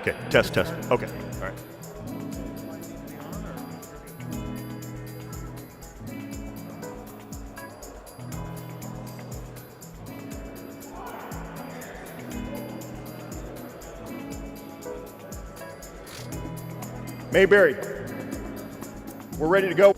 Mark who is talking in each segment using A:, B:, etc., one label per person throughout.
A: Okay, test. Okay, all right. Mayberry, we're ready to go.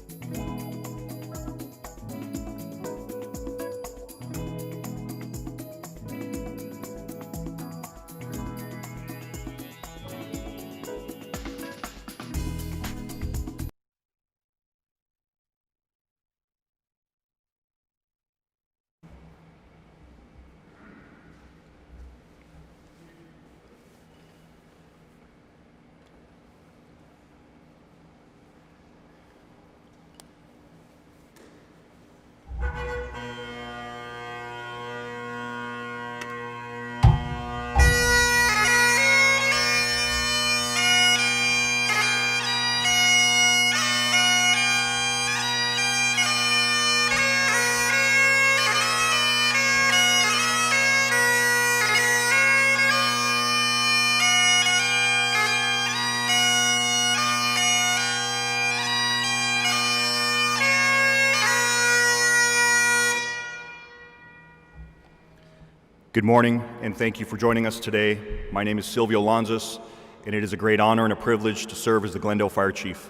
A: Good morning, and thank you for joining us today. My name is Silvio Lanzas, and it is a great honor and a privilege to serve as the Glendale Fire Chief.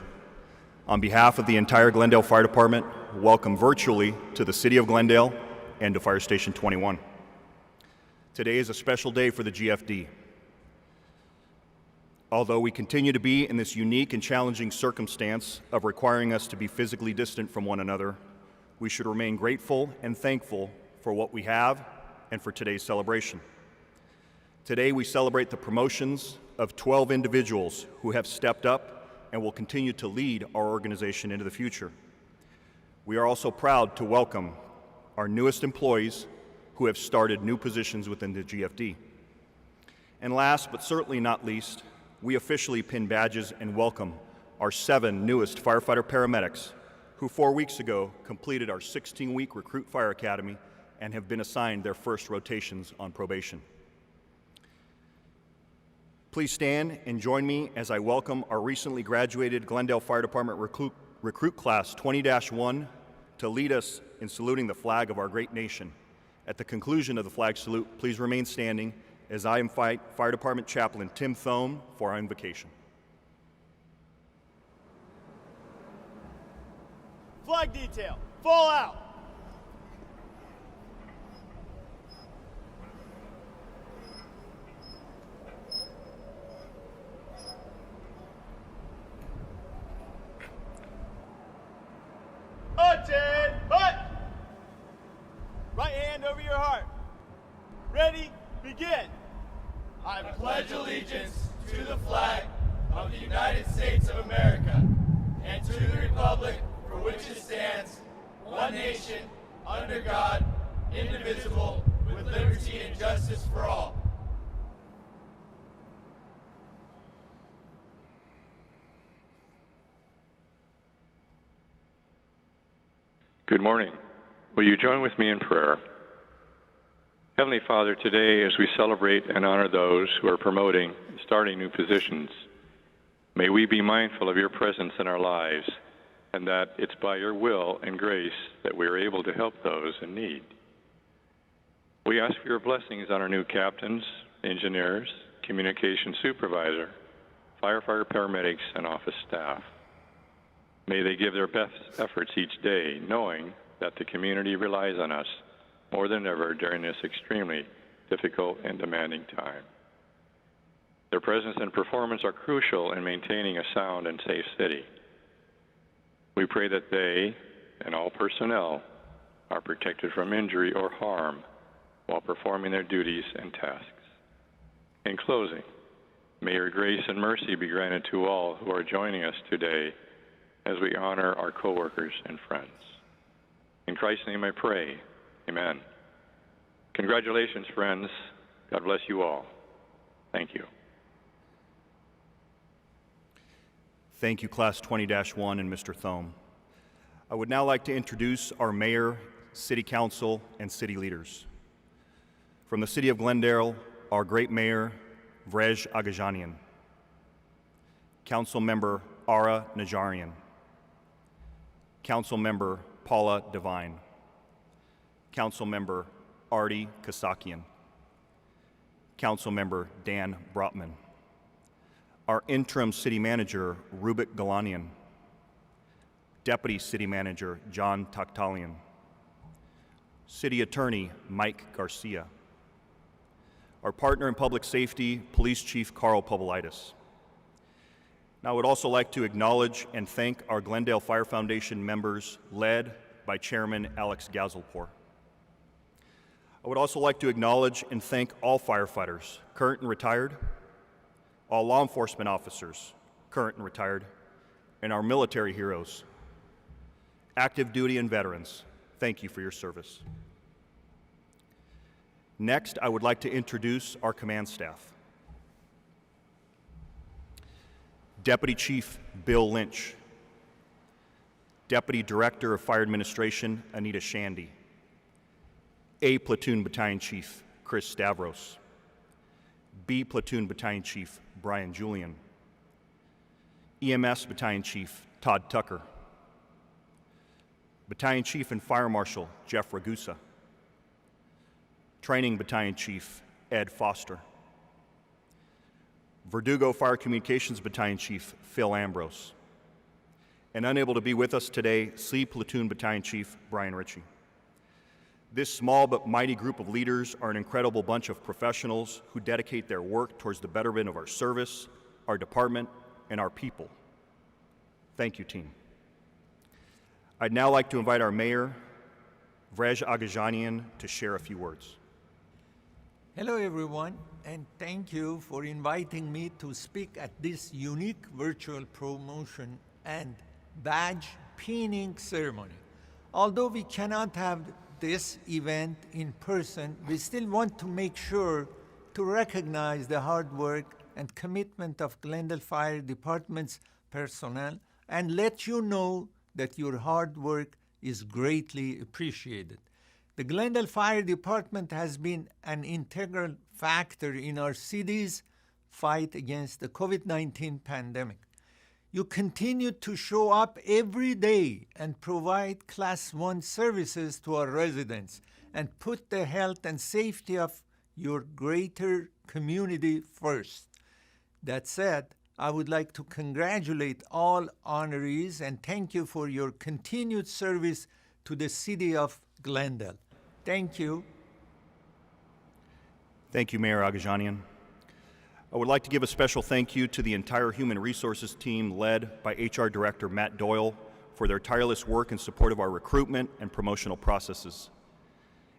A: On behalf of the entire Glendale Fire Department, welcome virtually to the City of Glendale and to Fire Station 21. Today is a special day for the GFD. Although we continue to be in this unique and challenging circumstance of requiring us to be physically distant from one another, we should remain grateful and thankful for what we have and for today's celebration. Today we celebrate the promotions of 12 individuals who have stepped up and will continue to lead our organization into the future. We are also proud to welcome our newest employees who have started new positions within the GFD. And last but certainly not least, we officially pin badges and welcome our 7 newest firefighter paramedics who 4 weeks ago completed our 16-week Recruit Fire Academy and have been assigned their first rotations on probation. Please stand and join me as I welcome our recently graduated Glendale Fire Department Recruit Class 20-1 to lead us in saluting the flag of our great nation. At the conclusion of the flag salute, please remain standing as I invite Fire Department Chaplain Tim Thome for our invocation.
B: Flag detail, fall out. Hut! Right hand over your heart. Ready, begin.
C: I pledge allegiance to the flag of the United States of America and to the republic for which it stands, one nation, under God, indivisible, with liberty and justice for all.
D: Good morning. Will you join with me in prayer? Heavenly Father, today as we celebrate and honor those who are promoting and starting new positions, may we be mindful of your presence in our lives and that it's by your will and grace that we are able to help those in need. We ask for your blessings on our new captains, engineers, communication supervisor, firefighter paramedics, and office staff. May they give their best efforts each day, knowing that the community relies on us more than ever during this extremely difficult and demanding time. Their presence and performance are crucial in maintaining a sound and safe city. We pray that they and all personnel are protected from injury or harm while performing their duties and tasks. In closing, may your grace and mercy be granted to all who are joining us today as we honor our coworkers and friends. In Christ's name I pray, amen. Congratulations, friends. God bless you all. Thank you.
A: Thank you, Class 20-1 and Mr. Thome. I would now like to introduce our Mayor, City Council, and City leaders. From the City of Glendale, our great Mayor, Vrej Agajanian. Councilmember Ara Najarian, Councilmember Paula Devine, Councilmember Artie Kasakian, Councilmember Dan Brotman, our interim city manager, Rubik Galanian, Deputy City Manager, John Taktalian, City Attorney, Mike Garcia, our partner in public safety, Police Chief Carl Povolitis. Now, I would also like to acknowledge and thank our Glendale Fire Foundation members, led by Chairman Alex Gazelpour. I would also like to acknowledge and thank all firefighters, current and retired, all law enforcement officers, current and retired, and our military heroes, active duty and veterans. Thank you for your service. Next, I would like to introduce our command staff. Deputy Chief Bill Lynch, Deputy Director of Fire Administration Anita Shandy, A Platoon Battalion Chief Chris Stavros, B Platoon Battalion Chief Brian Julian, EMS Battalion Chief Todd Tucker, Battalion Chief and Fire Marshal Jeff Ragusa, Training Battalion Chief Ed Foster, Verdugo Fire Communications Battalion Chief Phil Ambrose, and unable to be with us today, C Platoon Battalion Chief Brian Ritchie. This small but mighty group of leaders are an incredible bunch of professionals who dedicate their work towards the betterment of our service, our department, and our people. Thank you, team. I'd now like to invite our mayor, Vrej Agajanian, to share a few words.
E: Hello, everyone, and thank you for inviting me to speak at this unique virtual promotion and badge pinning ceremony. Although we cannot have this event in person, we still want to make sure to recognize the hard work and commitment of Glendale Fire Department's personnel and let you know that your hard work is greatly appreciated. The Glendale Fire Department has been an integral factor in our city's fight against the COVID-19 pandemic. You continue to show up every day and provide Class 1 services to our residents and put the health and safety of your greater community first. That said, I would like to congratulate all honorees and thank you for your continued service to the city of Glendale. Thank you.
A: Thank you, Mayor Agajanian. I would like to give a special thank you to the entire Human Resources team led by HR Director Matt Doyle for their tireless work in support of our recruitment and promotional processes.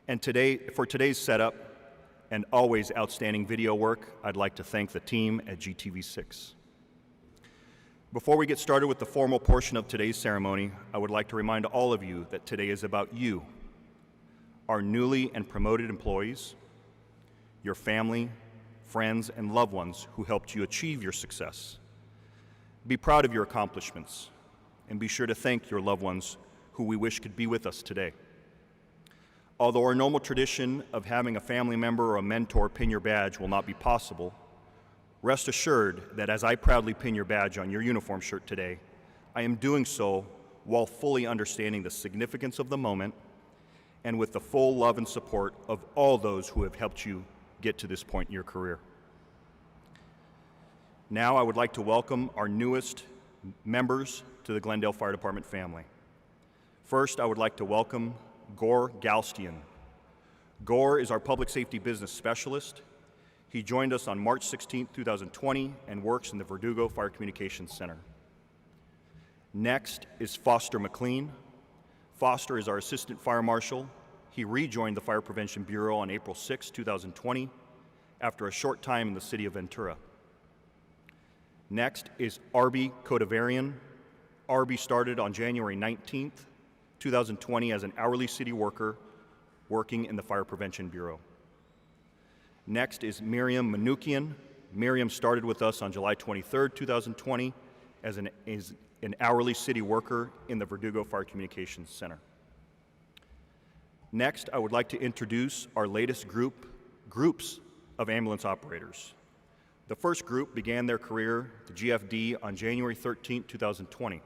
A: And for today's setup and always outstanding video work, I'd like to thank the team at GTV6. Before we get started with the formal portion of today's ceremony, I would like to remind all of you that today is about you, our newly and promoted employees, your family, friends, and loved ones who helped you achieve your success. Be proud of your accomplishments, and be sure to thank your loved ones who we wish could be with us today. Although our normal tradition of having a family member or a mentor pin your badge will not be possible, rest assured that as I proudly pin your badge on your uniform shirt today, I am doing so while fully understanding the significance of the moment and with the full love and support of all those who have helped you get to this point in your career. Now I would like to welcome our newest members to the Glendale Fire Department family. First, I would like to welcome Gor Galstian. Gor is our public safety business specialist. He joined us on March 16, 2020, and works in the Verdugo Fire Communications Center. Next is Foster McLean. Foster is our Assistant Fire Marshal. He rejoined the Fire Prevention Bureau on April 6, 2020, after a short time in the city of Ventura. Next is Arby Kodavarian. Arby started on January 19, 2020 as an hourly city worker working in the Fire Prevention Bureau. Next is Miriam Manukian. Miriam started with us on July 23, 2020 as an hourly city worker in the Verdugo Fire Communications Center. Next, I would like to introduce our latest groups of ambulance operators. The first group began their career at the GFD on January 13, 2020.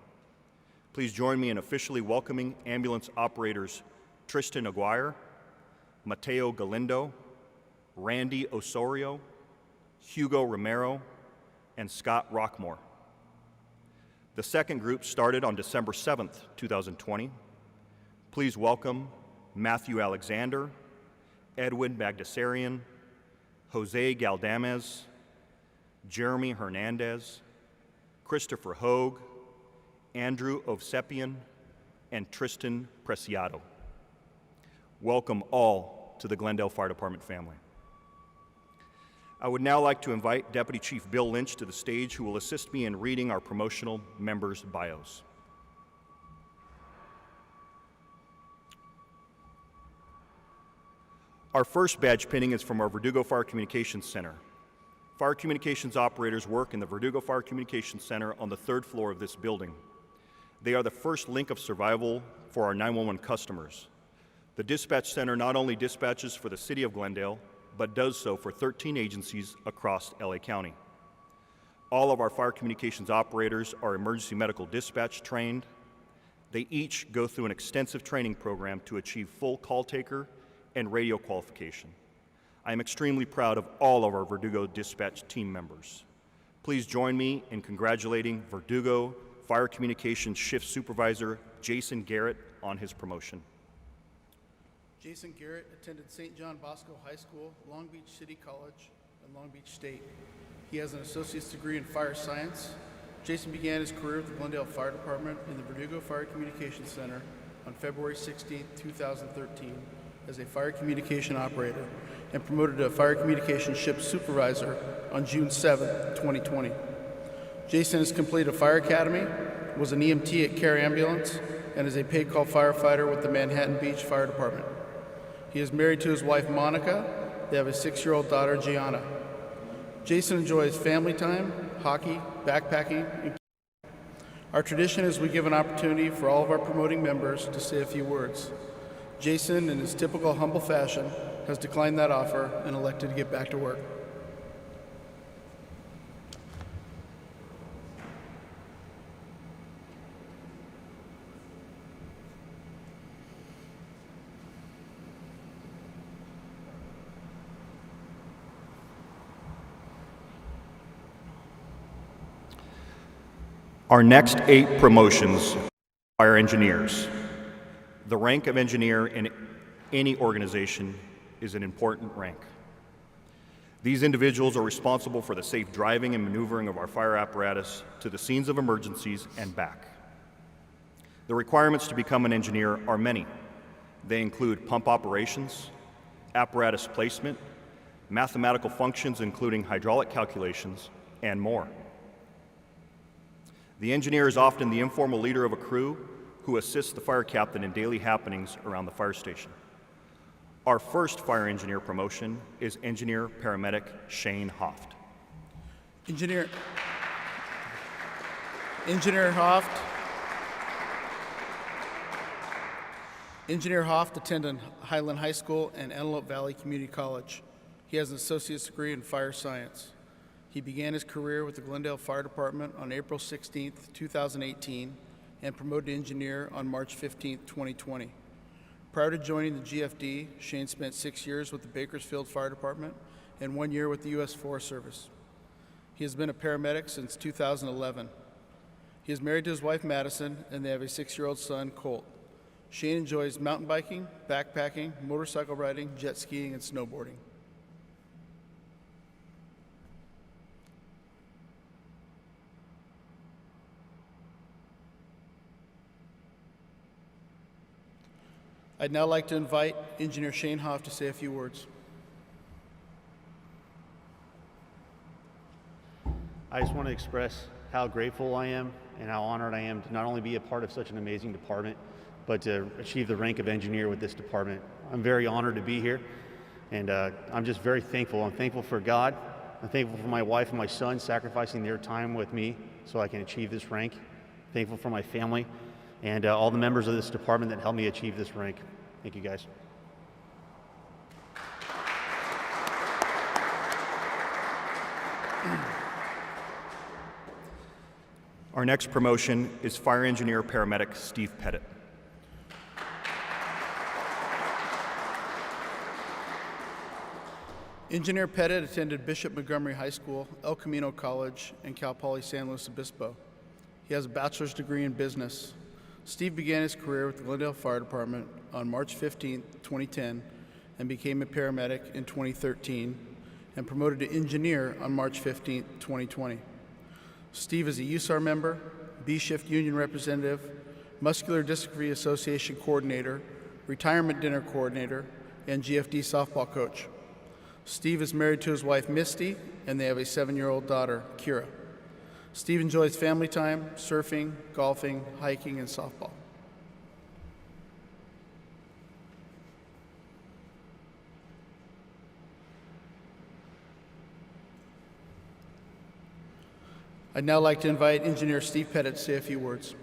A: Please join me in officially welcoming ambulance operators Tristan Aguirre, Mateo Galindo, Randy Osorio, Hugo Romero, and Scott Rockmore. The second group started on December 7th, 2020. Please welcome Matthew Alexander, Edwin Bagdasarian, Jose Galdames, Jeremy Hernandez, Christopher Hogue, Andrew Ovsepian, and Tristan Preciado. Welcome all to the Glendale Fire Department family. I would now like to invite Deputy Chief Bill Lynch to the stage, who will assist me in reading our promotional members' bios. Our first badge pinning is from our Verdugo Fire Communications Center. Fire communications operators work in the Verdugo Fire Communications Center on the third floor of this building. They are the first link of survival for our 911 customers. The dispatch center not only dispatches for the city of Glendale, but does so for 13 agencies across LA County. All of our fire communications operators are emergency medical dispatch trained. They each go through an extensive training program to achieve full call taker and radio qualification. I am extremely proud of all of our Verdugo dispatch team members. Please join me in congratulating Verdugo Fire Communications Shift Supervisor Jason Garrett on his promotion.
F: Jason Garrett attended St. John Bosco High School, Long Beach City College, and Long Beach State. He has an associate's degree in fire science. Jason began his career with the Glendale Fire Department in the Verdugo Fire Communications Center on February 16, 2013 as a fire communication operator and promoted to a fire communication ship supervisor on June 7, 2020. Jason has completed a fire academy, was an EMT at Care Ambulance, and is a paid call firefighter with the Manhattan Beach Fire Department. He is married to his wife, Monica. They have a 6-year-old daughter, Gianna. Jason enjoys family time, hockey, backpacking, and our tradition is we give an opportunity for all of our promoting members to say a few words. Jason, in his typical humble fashion, has declined that offer and elected to get back to work.
A: Our next 8 promotions are engineers. The rank of engineer in any organization is an important rank. These individuals are responsible for the safe driving and maneuvering of our fire apparatus to the scenes of emergencies and back. The requirements to become an engineer are many. They include pump operations, apparatus placement, mathematical functions including hydraulic calculations, and more. The engineer is often the informal leader of a crew who assists the fire captain in daily happenings around the fire station. Our first fire engineer promotion is engineer paramedic Shane Hoft.
F: Engineer Hoft attended Highland High School and Antelope Valley Community College. He has an associate's degree in fire science. He began his career with the Glendale Fire Department on April 16, 2018, and promoted to engineer on March 15, 2020. Prior to joining the GFD, Shane spent 6 years with the Bakersfield Fire Department and 1 year with the U.S. Forest Service. He has been a paramedic since 2011. He is married to his wife, Madison, and they have a 6-year-old son, Colt. Shane enjoys mountain biking, backpacking, motorcycle riding, jet skiing, and snowboarding. I'd now like to invite Engineer Shane Hoff to say a few words.
G: I just want to express how grateful I am and how honored I am to not only be a part of such an amazing department, but to achieve the rank of engineer with this department. I'm very honored to be here, and I'm just very thankful. I'm thankful for God. I'm thankful for my wife and my son sacrificing their time with me so I can achieve this rank. Thankful for my family and all the members of this department that helped me achieve this rank. Thank you, guys.
A: Our next promotion is Fire Engineer Paramedic Steve Pettit.
F: Engineer Pettit attended Bishop Montgomery High School, El Camino College, and Cal Poly San Luis Obispo. He has a bachelor's degree in business. Steve began his career with the Glendale Fire Department on March 15, 2010, and became a paramedic in 2013, and promoted to engineer on March 15, 2020. Steve is a USAR member, B-Shift Union representative, Muscular Dystrophy Association coordinator, retirement dinner coordinator, and GFD softball coach. Steve is married to his wife, Misty, and they have a 7-year-old daughter, Kira. Steve enjoys family time, surfing, golfing, hiking, and softball. I'd now like to invite Engineer Steve Pettit to say a few words.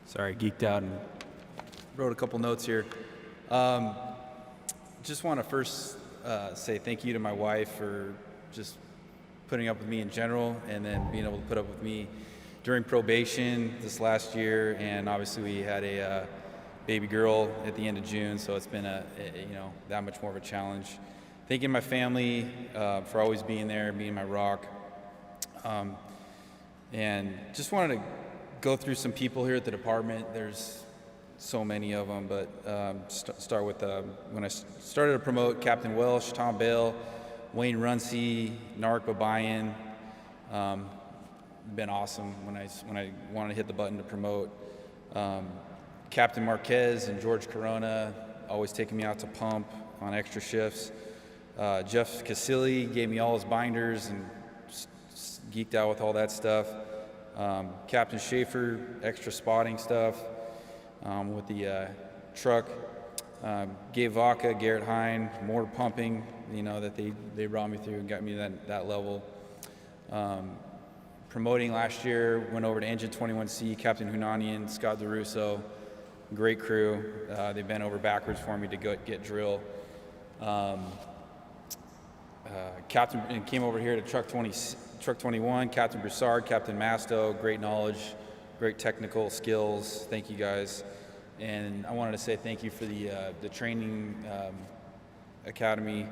H: Sorry, geeked out and wrote a couple notes here. Just want to first say thank you to my wife for just putting up with me in general, and then being able to put up with me during probation this last year. And obviously we had a baby girl at the end of June, so it's been that much more of a challenge. Thanking my family for always being there, being my rock. And just wanted to go through some people here at the department. There's so many of them, but start with when I started to promote: Captain Welsh, Tom Bale, Wayne Runcie, Nark Babayan. Been awesome when I wanted to hit the button to promote. Captain Marquez and George Corona, always taking me out to pump on extra shifts. Jeff Casilli gave me all his binders and geeked out with all that stuff. Captain Schaefer, extra spotting stuff with the truck. Gabe Vaca, Garrett Hine, more pumping, that they brought me through and got me to that level. Promoting last year, went over to Engine 21C, Captain Hunanian, Scott DeRusso, great crew. They bent over backwards for me to go get drill. Captain and came over here to Truck 21, Captain Broussard, Captain Masto, great knowledge, great technical skills. Thank you guys. And I wanted to say thank you for the training academy,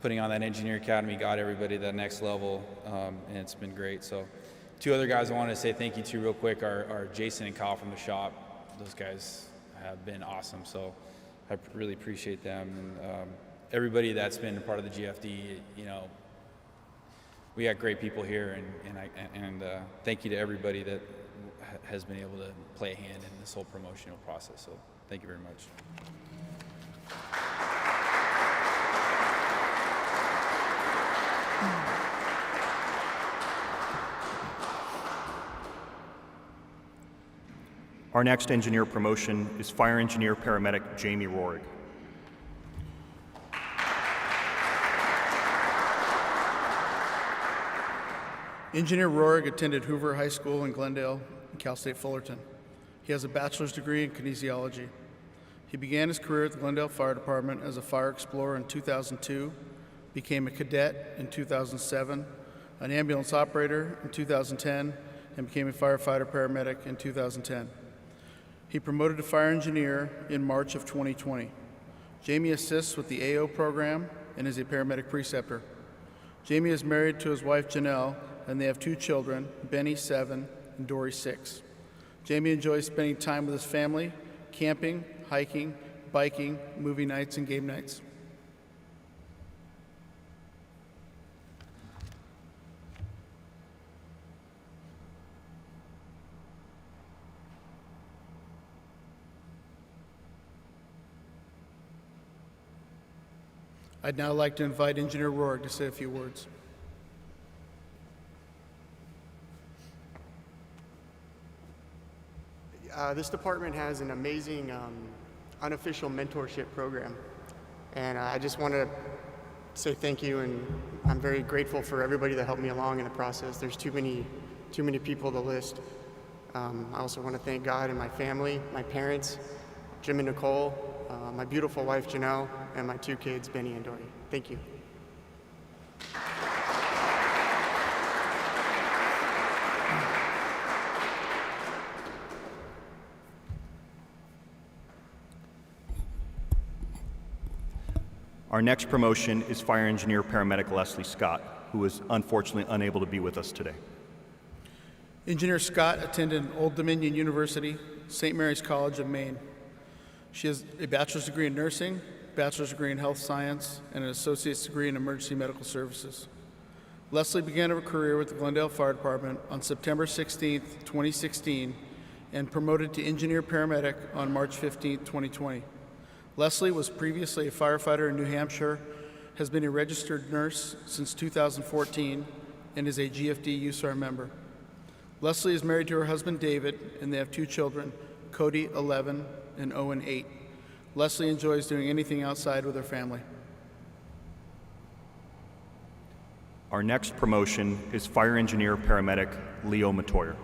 H: putting on that engineer academy, got everybody to that next level, and it's been great. So 2 other guys I wanted to say thank you to real quick are Jason and Kyle from the shop. Those guys have been awesome, so I really appreciate them. And everybody that's been a part of the GFD, we got great people here, and thank you to everybody that has been able to play a hand in this whole promotional process. So thank you very much.
A: Our next engineer promotion is Fire Engineer Paramedic Jamie Rohrig.
F: Engineer Rohrig attended Hoover High School in Glendale and Cal State Fullerton. He has a bachelor's degree in kinesiology. He began his career at the Glendale Fire Department as a fire explorer in 2002, became a cadet in 2007, an ambulance operator in 2010, and became a firefighter paramedic in 2010. He promoted to fire engineer in March of 2020. Jamie assists with the AO program and is a paramedic preceptor. Jamie is married to his wife Janelle, and they have 2 children, Benny 7 and Dory 6. Jamie enjoys spending time with his family, camping, hiking, biking, movie nights, and game nights. I'd now like to invite Engineer Rohrig to say a few words.
I: This department has an amazing unofficial mentorship program, and I just want to say thank you, and I'm very grateful for everybody that helped me along in the process. There's too many people to list. I also want to thank God and my family, my parents, Jim and Nicole, my beautiful wife, Janelle, and my 2 kids, Benny and Dory. Thank you.
A: Our next promotion is Fire Engineer Paramedic Leslie Scott, who is unfortunately unable to be with us today.
F: Engineer Scott attended Old Dominion University, St. Mary's College of Maine. She has a bachelor's degree in nursing, bachelor's degree in health science, and an associate's degree in emergency medical services. Leslie began her career with the Glendale Fire Department on September 16, 2016, and promoted to engineer paramedic on March 15, 2020. Leslie was previously a firefighter in New Hampshire, has been a registered nurse since 2014, and is a GFD USAR member. Leslie is married to her husband David, and they have 2 children, Cody 11 and Owen 8. Leslie enjoys doing anything outside with her family.
A: Our next promotion is Fire Engineer Paramedic Leo Matoyer.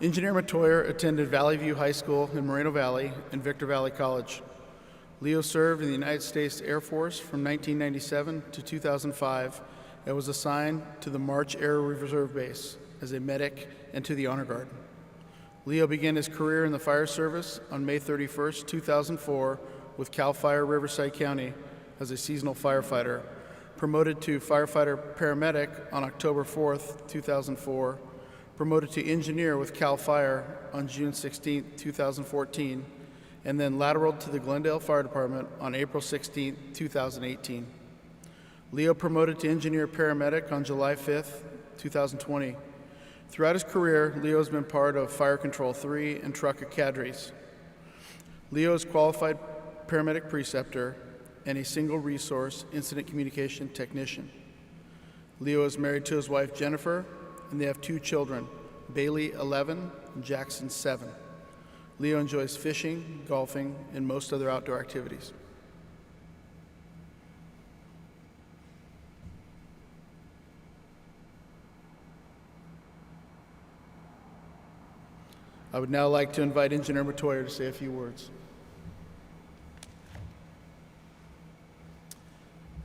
F: Engineer Matoyer attended Valley View High School in Moreno Valley and Victor Valley College. Leo served in the United States Air Force from 1997 to 2005 and was assigned to the March Air Reserve Base as a medic and to the Honor Guard. Leo began his career in the fire service on May 31, 2004 with CAL FIRE Riverside County as a seasonal firefighter, promoted to firefighter paramedic on October 4, 2004, promoted to engineer with CAL FIRE on June 16, 2014, and then lateraled to the Glendale Fire Department on April 16, 2018. Leo promoted to engineer paramedic on July 5, 2020. Throughout his career, Leo has been part of Fire Control 3 and Trucka cadres. Leo is qualified paramedic preceptor and a single resource incident communication technician. Leo is married to his wife Jennifer, and they have 2 children, Bailey 11 and Jackson 7. Leo enjoys fishing, golfing, and most other outdoor activities. I would now like to invite Engineer Matoyer to say a few words.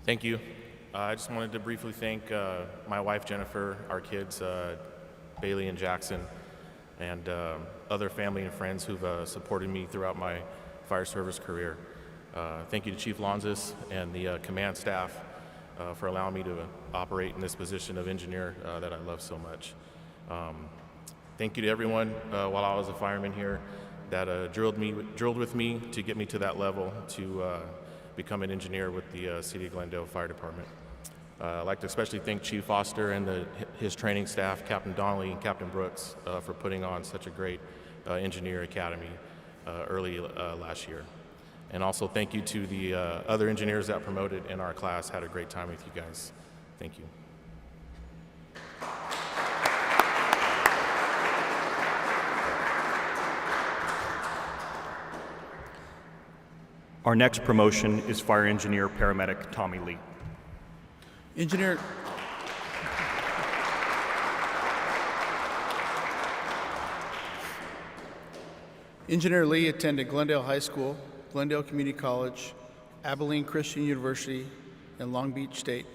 J: Thank you. I just wanted to briefly thank my wife Jennifer, our kids Bailey and Jackson, and other family and friends who've supported me throughout my fire service career. Thank you to Chief Lonzis and the command staff for allowing me to operate in this position of engineer that I love so much. Thank you to everyone while I was a fireman here that drilled with me to get me to that level to become an engineer with the City of Glendale Fire Department. I'd like to especially thank Chief Foster and his training staff, Captain Donnelly and Captain Brooks, for putting on such a great engineer academy early last year. And also thank you to the other engineers that promoted in our class. Had a great time with you guys. Thank you.
A: Our next promotion is Fire Engineer Paramedic Tommy Lee.
F: Engineer Lee attended Glendale High School, Glendale Community College, Abilene Christian University, and Long Beach State.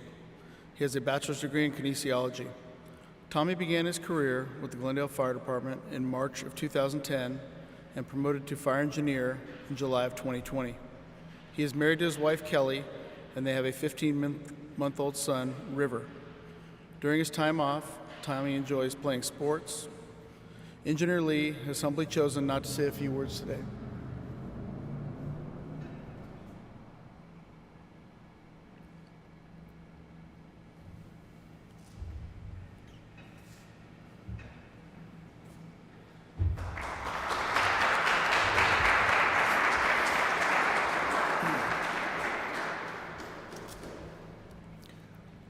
F: He has a bachelor's degree in kinesiology. Tommy began his career with the Glendale Fire Department in March of 2010 and promoted to fire engineer in July of 2020. He is married to his wife Kelly, and they have a 15-month-old son, River. During his time off, Tommy enjoys playing sports. Engineer Lee has humbly chosen not to say a few words today.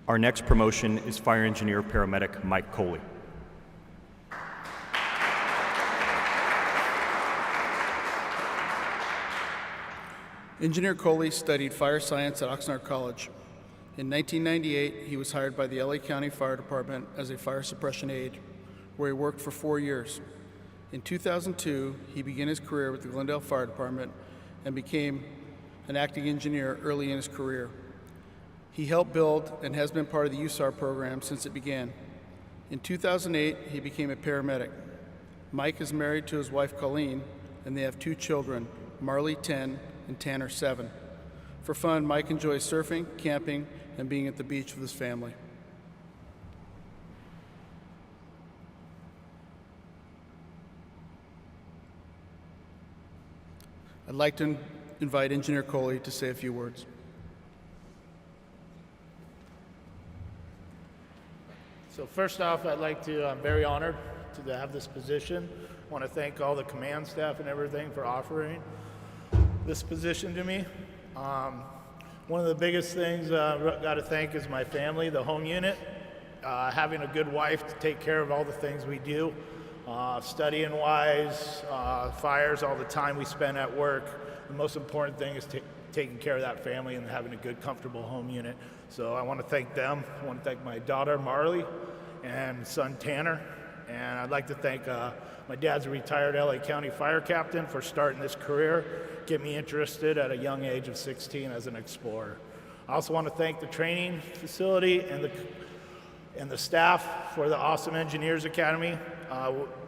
A: Our next promotion is Fire Engineer Paramedic Mike Coley.
F: Engineer Coley studied fire science at Oxnard College. In 1998, he was hired by the LA County Fire Department as a fire suppression aide, where he worked for 4 years. In 2002, he began his career with the Glendale Fire Department and became an acting engineer early in his career. He helped build and has been part of the USAR program since it began. In 2008, he became a paramedic. Mike is married to his wife Colleen, and they have 2 children, Marley 10 and Tanner 7. For fun, Mike enjoys surfing, camping, and being at the beach with his family. I'd like to invite Engineer Coley to say a few words.
K: So first off, I'm very honored to have this position. I want to thank all the command staff and everything for offering this position to me. One of the biggest things I've got to thank is my family, the home unit. Having a good wife to take care of all the things we do, studying wise, fires, all the time we spend at work. The most important thing is taking care of that family and having a good, comfortable home unit. So I want to thank them. I want to thank my daughter, Marley, and son, Tanner. And I'd like to thank my dad's a retired LA County fire captain for starting this career, get me interested at a young age of 16 as an explorer. I also want to thank the training facility and the staff for the awesome Engineers Academy.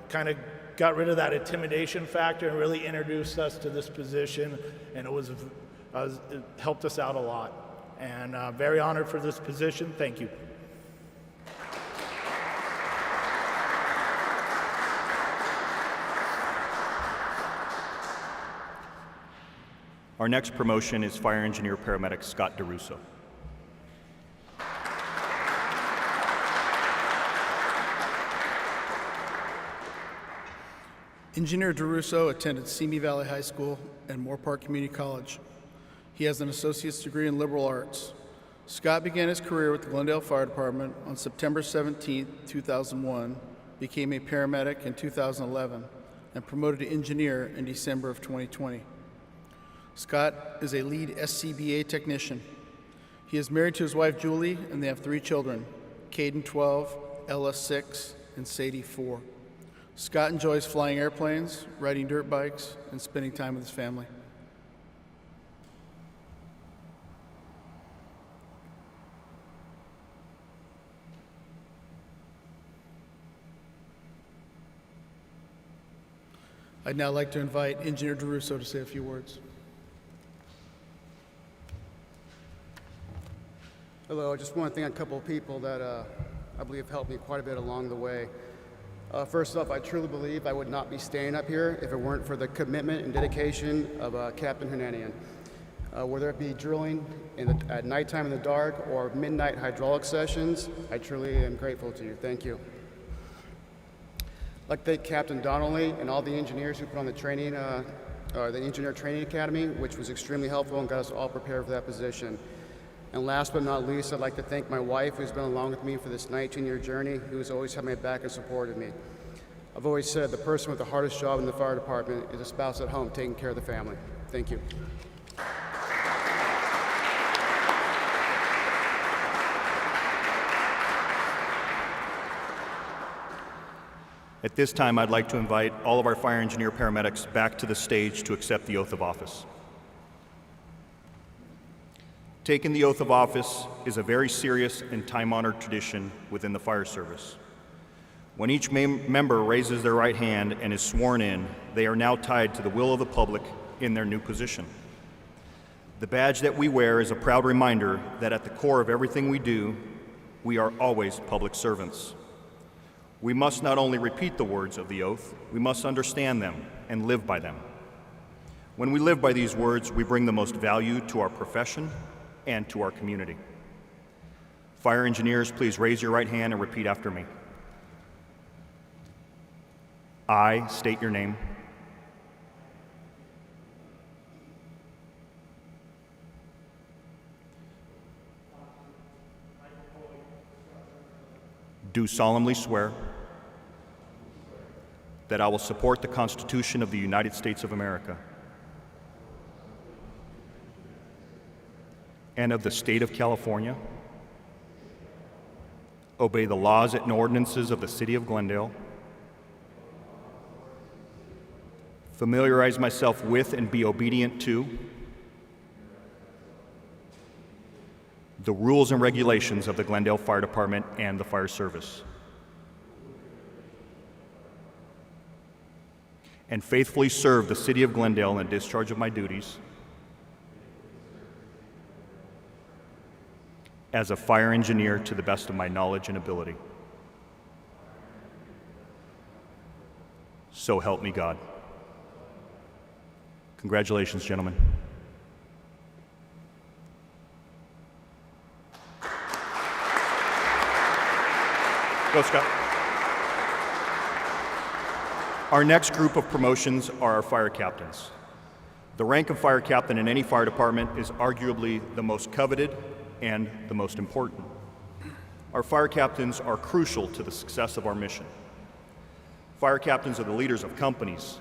K: Kind of got rid of that intimidation factor and really introduced us to this position, and it helped us out a lot. And very honored for this position. Thank you.
A: Our next promotion is Fire Engineer Paramedic Scott DeRusso.
F: Engineer DeRusso attended Simi Valley High School and Moore Community College. He has an associate's degree in liberal arts. Scott began his career with the Glendale Fire Department on September 17, 2001, became a paramedic in 2011, and promoted to engineer in December of 2020. Scott is a lead SCBA technician. He is married to his wife Julie, and they have 3 children, Caden 12, Ella 6, and Sadie 4. Scott enjoys flying airplanes, riding dirt bikes, and spending time with his family. I'd now like to invite Engineer DeRusso to say a few words.
L: Hello, I just want to thank a couple of people that I believe helped me quite a bit along the way. First off, I truly believe I would not be staying up here if it weren't for the commitment and dedication of Captain Hananian. Whether it be drilling at nighttime in the dark or midnight hydraulic sessions, I truly am grateful to you. Thank you. I'd like to thank Captain Donnelly and all the engineers who put on the training, the Engineer Training Academy, which was extremely helpful and got us all prepared for that position. And last but not least, I'd like to thank my wife, who's been along with me for this 19-year journey, who has always had my back and supported me. I've always said the person with the hardest job in the fire department is a spouse at home taking care of the family. Thank you.
A: At this time, I'd like to invite all of our fire engineer paramedics back to the stage to accept the oath of office. Taking the oath of office is a very serious and time-honored tradition within the fire service. When each member raises their right hand and is sworn in, they are now tied to the will of the public in their new position. The badge that we wear is a proud reminder that at the core of everything we do, we are always public servants. We must not only repeat the words of the oath, we must understand them and live by them. When we live by these words, we bring the most value to our profession and to our community. Fire engineers, please raise your right hand and repeat after me. I state your name. Do solemnly swear that I will support the Constitution of the United States of America and of the State of California obey the laws and ordinances of the City of Glendale, familiarize myself with and be obedient to the rules and regulations of the Glendale Fire Department and the fire service, and faithfully serve the City of Glendale in the discharge of my duties as a fire engineer to the best of my knowledge and ability. So help me God. Congratulations, gentlemen. Go, Scott. Our next group of promotions are our fire captains. The rank of fire captain in any fire department is arguably the most coveted and the most important. Our fire captains are crucial to the success of our mission. Fire captains are the leaders of companies.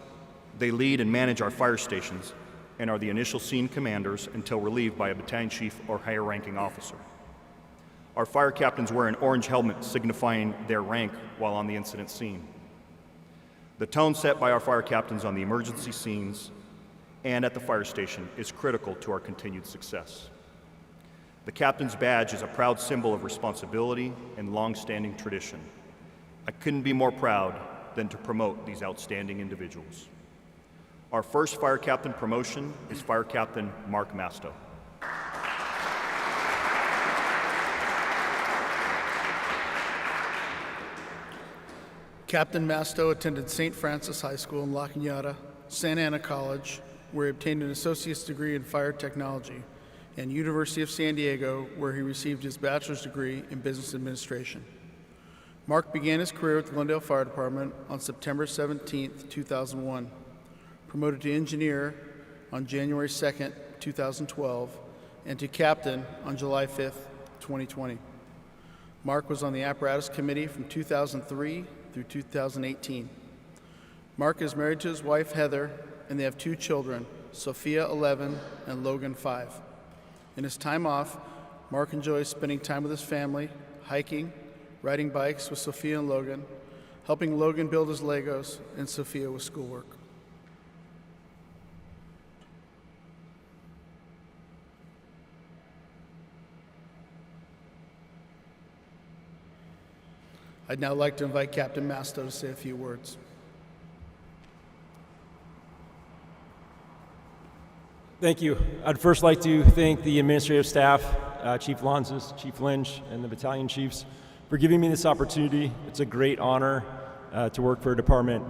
A: They lead and manage our fire stations and are the initial scene commanders until relieved by a battalion chief or higher ranking officer. Our fire captains wear an orange helmet signifying their rank while on the incident scene. The tone set by our fire captains on the emergency scenes and at the fire station is critical to our continued success. The captain's badge is a proud symbol of responsibility and long-standing tradition. I couldn't be more proud than to promote these outstanding individuals. Our first fire captain promotion is Fire Captain Mark Masto.
F: Captain Masto attended St. Francis High School in La Cañada, Santa Ana College, where he obtained an associate's degree in fire technology, and University of San Diego, where he received his bachelor's degree in business administration. Mark began his career with the Glendale Fire Department on September 17, 2001, promoted to engineer on January 2, 2012, and to captain on July 5, 2020. Mark was on the apparatus committee from 2003 through 2018. Mark is married to his wife, Heather, and they have 2 children, Sophia, 11, and Logan, 5. In his time off, Mark enjoys spending time with his family, hiking, riding bikes with Sophia and Logan, helping Logan build his Legos, and Sophia with schoolwork. I'd now like to invite Captain Masto to say a few words.
M: Thank you. I'd first like to thank the administrative staff, Chief Lanzas, Chief Lynch, and the battalion chiefs for giving me this opportunity. It's a great honor to work for a department.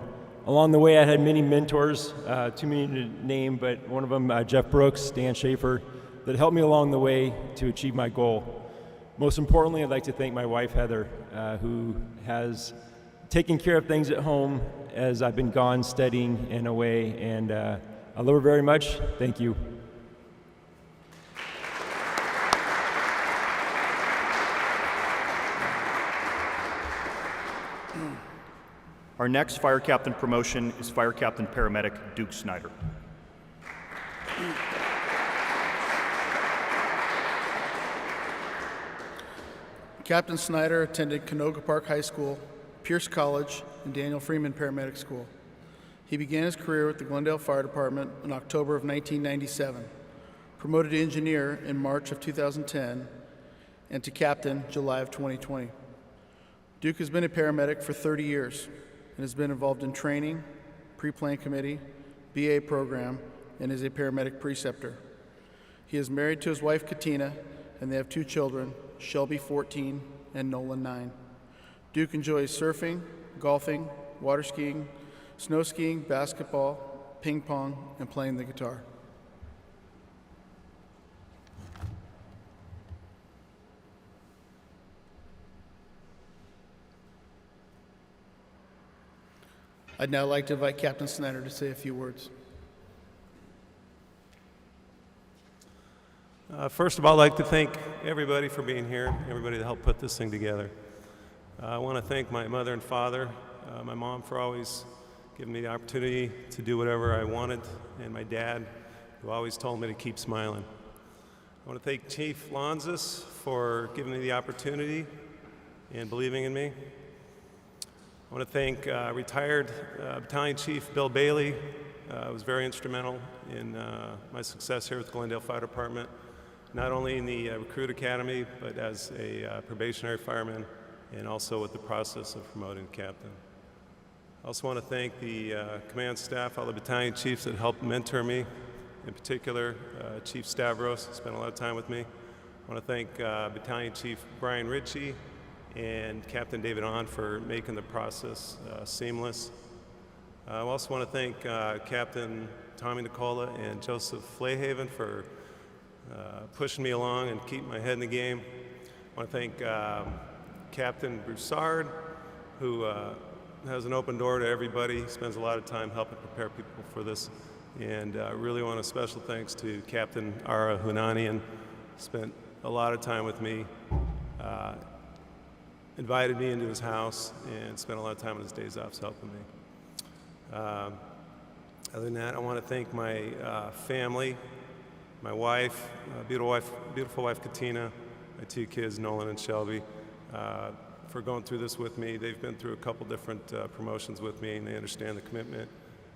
M: Along the way, I had many mentors, too many to name, but one of them, Jeff Brooks, Dan Schaefer, that helped me along the way to achieve my goal. Most importantly, I'd like to thank my wife, Heather, who has taken care of things at home as I've been gone studying and away, and I love her very much. Thank you.
A: Our next fire captain promotion is Fire Captain Paramedic Duke Snyder.
F: Captain Snyder attended Canoga Park High School, Pierce College, and Daniel Freeman Paramedic School. He began his career with the Glendale Fire Department in October of 1997, promoted to engineer in March of 2010, and to captain July of 2020. Duke has been a paramedic for 30 years and has been involved in training, pre-plan committee, BA program, and is a paramedic preceptor. He is married to his wife, Katina, and they have 2 children, Shelby, 14, and Nolan, 9. Duke enjoys surfing, golfing, water skiing, snow skiing, basketball, ping pong, and playing the guitar. I'd now like to invite Captain Snyder to say a few words.
N: First of all, I'd like to thank everybody for being here, everybody that helped put this thing together. I want to thank my mother and father, my mom for always giving me the opportunity to do whatever I wanted, and my dad, who always told me to keep smiling. I want to thank Chief Lanzas for giving me the opportunity and believing in me. I want to thank retired Battalion Chief Bill Bailey. Was very instrumental in my success here with the Glendale Fire Department, not only in the Recruit Academy, but as a probationary fireman, and also with the process of promoting captain. I also want to thank the command staff, all the battalion chiefs that helped mentor me, in particular Chief Stavros, spent a lot of time with me. I want to thank Battalion Chief Brian Ritchie and Captain David Ahn for making the process seamless. I also want to thank Captain Tommy Nicola and Joseph Flayhaven for pushing me along and keeping my head in the game. I want to thank Captain Broussard, who has an open door to everybody, spends a lot of time helping prepare people for this. And I really want a special thanks to Captain Ara Hunanian, spent a lot of time with me, invited me into his house, and spent a lot of time on his days off helping me. Other than that, I want to thank my family, my wife, beautiful wife Katina, my two kids, Nolan and Shelby, for going through this with me. They've been through a couple different promotions with me, and they understand the commitment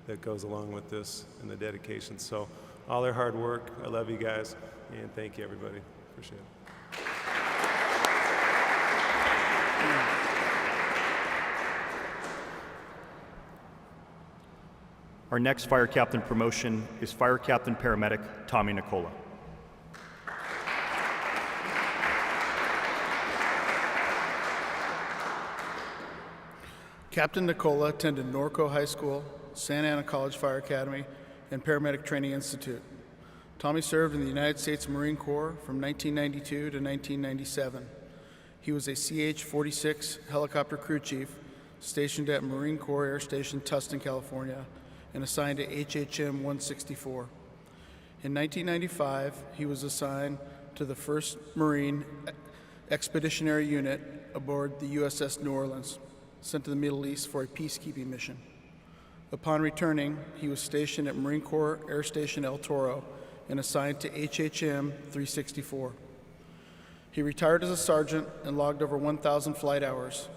N: that goes along with this and the dedication. So all their hard work, I love you guys, and thank you, everybody. Appreciate it.
A: Our next fire captain promotion is Fire Captain Paramedic Tommy Nicola.
F: Captain Nicola attended Norco High School, Santa Ana College Fire Academy, and Paramedic Training Institute. Tommy served in the United States Marine Corps from 1992 to 1997. He was a CH-46 helicopter crew chief stationed at Marine Corps Air Station Tustin, California, and assigned to HHM 164. In 1995, he was assigned to the 1st Marine Expeditionary Unit aboard the USS New Orleans, sent to the Middle East for a peacekeeping mission. Upon returning, he was stationed at Marine Corps Air Station El Toro and assigned to HHM 364. He retired as a sergeant and logged over 1,000 flight hours.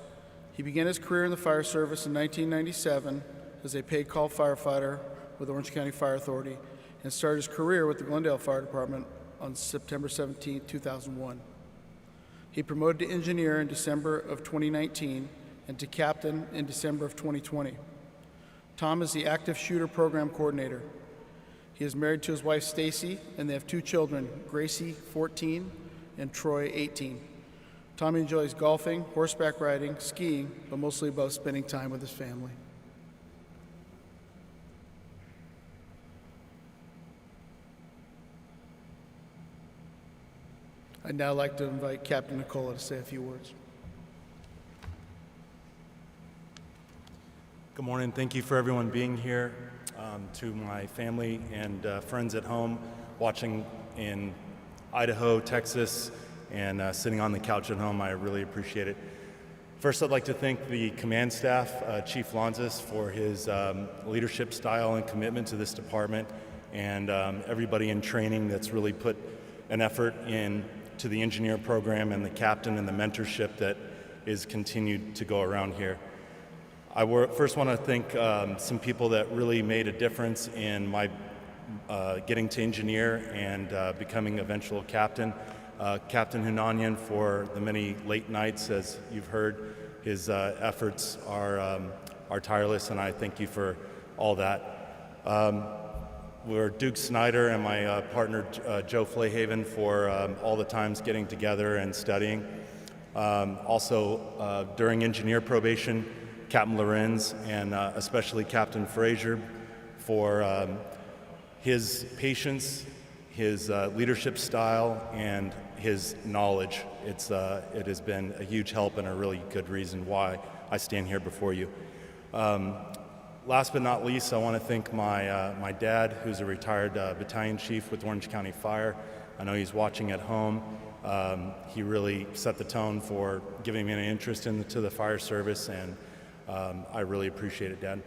F: He began his career in the fire service in 1997 as a paid call firefighter with Orange County Fire Authority and started his career with the Glendale Fire Department on September 17, 2001. He promoted to engineer in December of 2019 and to captain in December of 2020. Tom is the active shooter program coordinator. He is married to his wife Stacy, and they have 2 children, Gracie, 14, and Troy, 18. Tommy enjoys golfing, horseback riding, skiing, but mostly about spending time with his family. I'd now like to invite Captain Nicola to say a few words.
O: Good morning. Thank you for everyone being here. To my family and friends at home, watching in Idaho, Texas, and sitting on the couch at home, I really appreciate it. First, I'd like to thank the command staff, Chief Lanzas, for his leadership style and commitment to this department, and everybody in training that's really put an effort in to the engineer program, and the captain and the mentorship that is continued to go around here. I first want to thank some people that really made a difference in my getting to engineer and becoming eventual captain. Captain Hunanian for the many late nights, as you've heard. His efforts are tireless, and I thank you for all that. We're Duke Snyder and my partner Joe Flayhaven for all the times getting together and studying. Also, during engineer probation, Captain Lorenz and especially Captain Frazier for his patience, his leadership style, and his knowledge. It has been a huge help and a really good reason why I stand here before you. Last but not least, I want to thank my dad, who's a retired battalion chief with Orange County Fire. I know he's watching at home. He really set the tone for giving me an interest into the fire service, and I really appreciate it, Dad.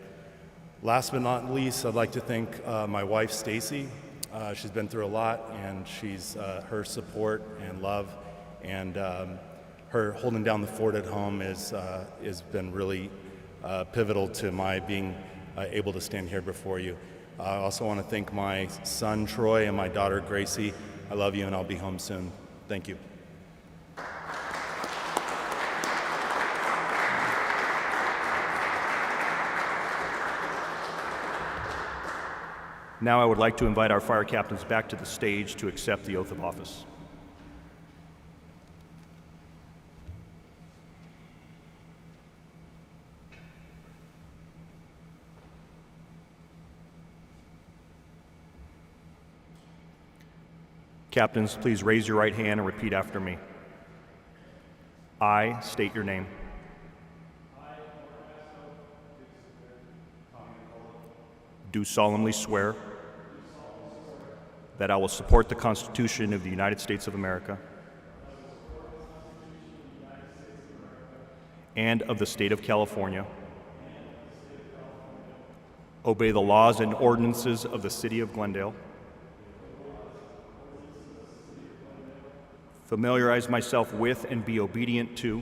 O: Last but not least, I'd like to thank my wife, Stacy. She's been through a lot, and she's her support and love and her holding down the fort at home has been really pivotal to my being able to stand here before you. I also want to thank my son Troy and my daughter Gracie. I love you and I'll be home soon. Thank you.
A: Now I would like to invite our fire captains back to the stage to accept the oath of office. Captains, please raise your right hand and repeat after me. I state your name. Do solemnly swear that I will support the Constitution of the United States of America and of the State of California, obey the laws and ordinances of the City of Glendale, familiarize myself with and be obedient to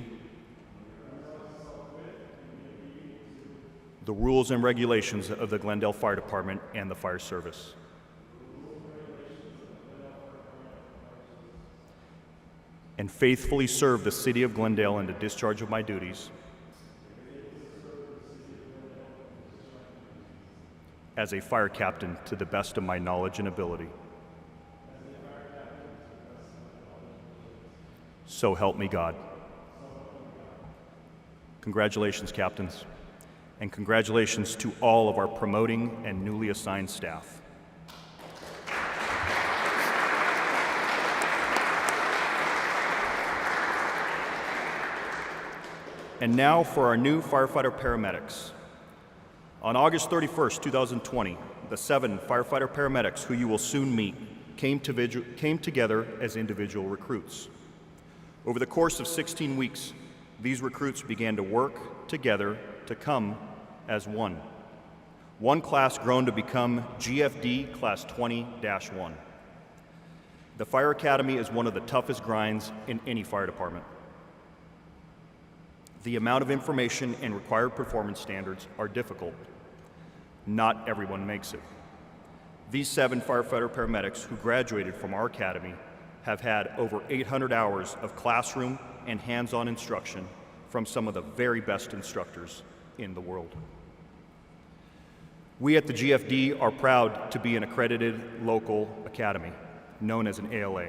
A: the rules and regulations of the Glendale Fire Department and the fire service. And faithfully serve the City of Glendale in the discharge of my duties as a fire captain to the best of my knowledge and ability. So help me God. Congratulations, captains, and congratulations to all of our promoting and newly assigned staff. And now for our new firefighter paramedics. On August 31st, 2020, the 7 firefighter paramedics who you will soon meet came together as individual recruits. Over the course of 16 weeks, these recruits began to work together to come as one. One class grown to become GFD Class 20-1. The Fire Academy is one of the toughest grinds in any fire department. The amount of information and required performance standards are difficult. Not everyone makes it. These 7 firefighter paramedics who graduated from our academy have had over 800 hours of classroom and hands-on instruction from some of the very best instructors in the world. We at the GFD are proud to be an accredited local academy, known as an ALA.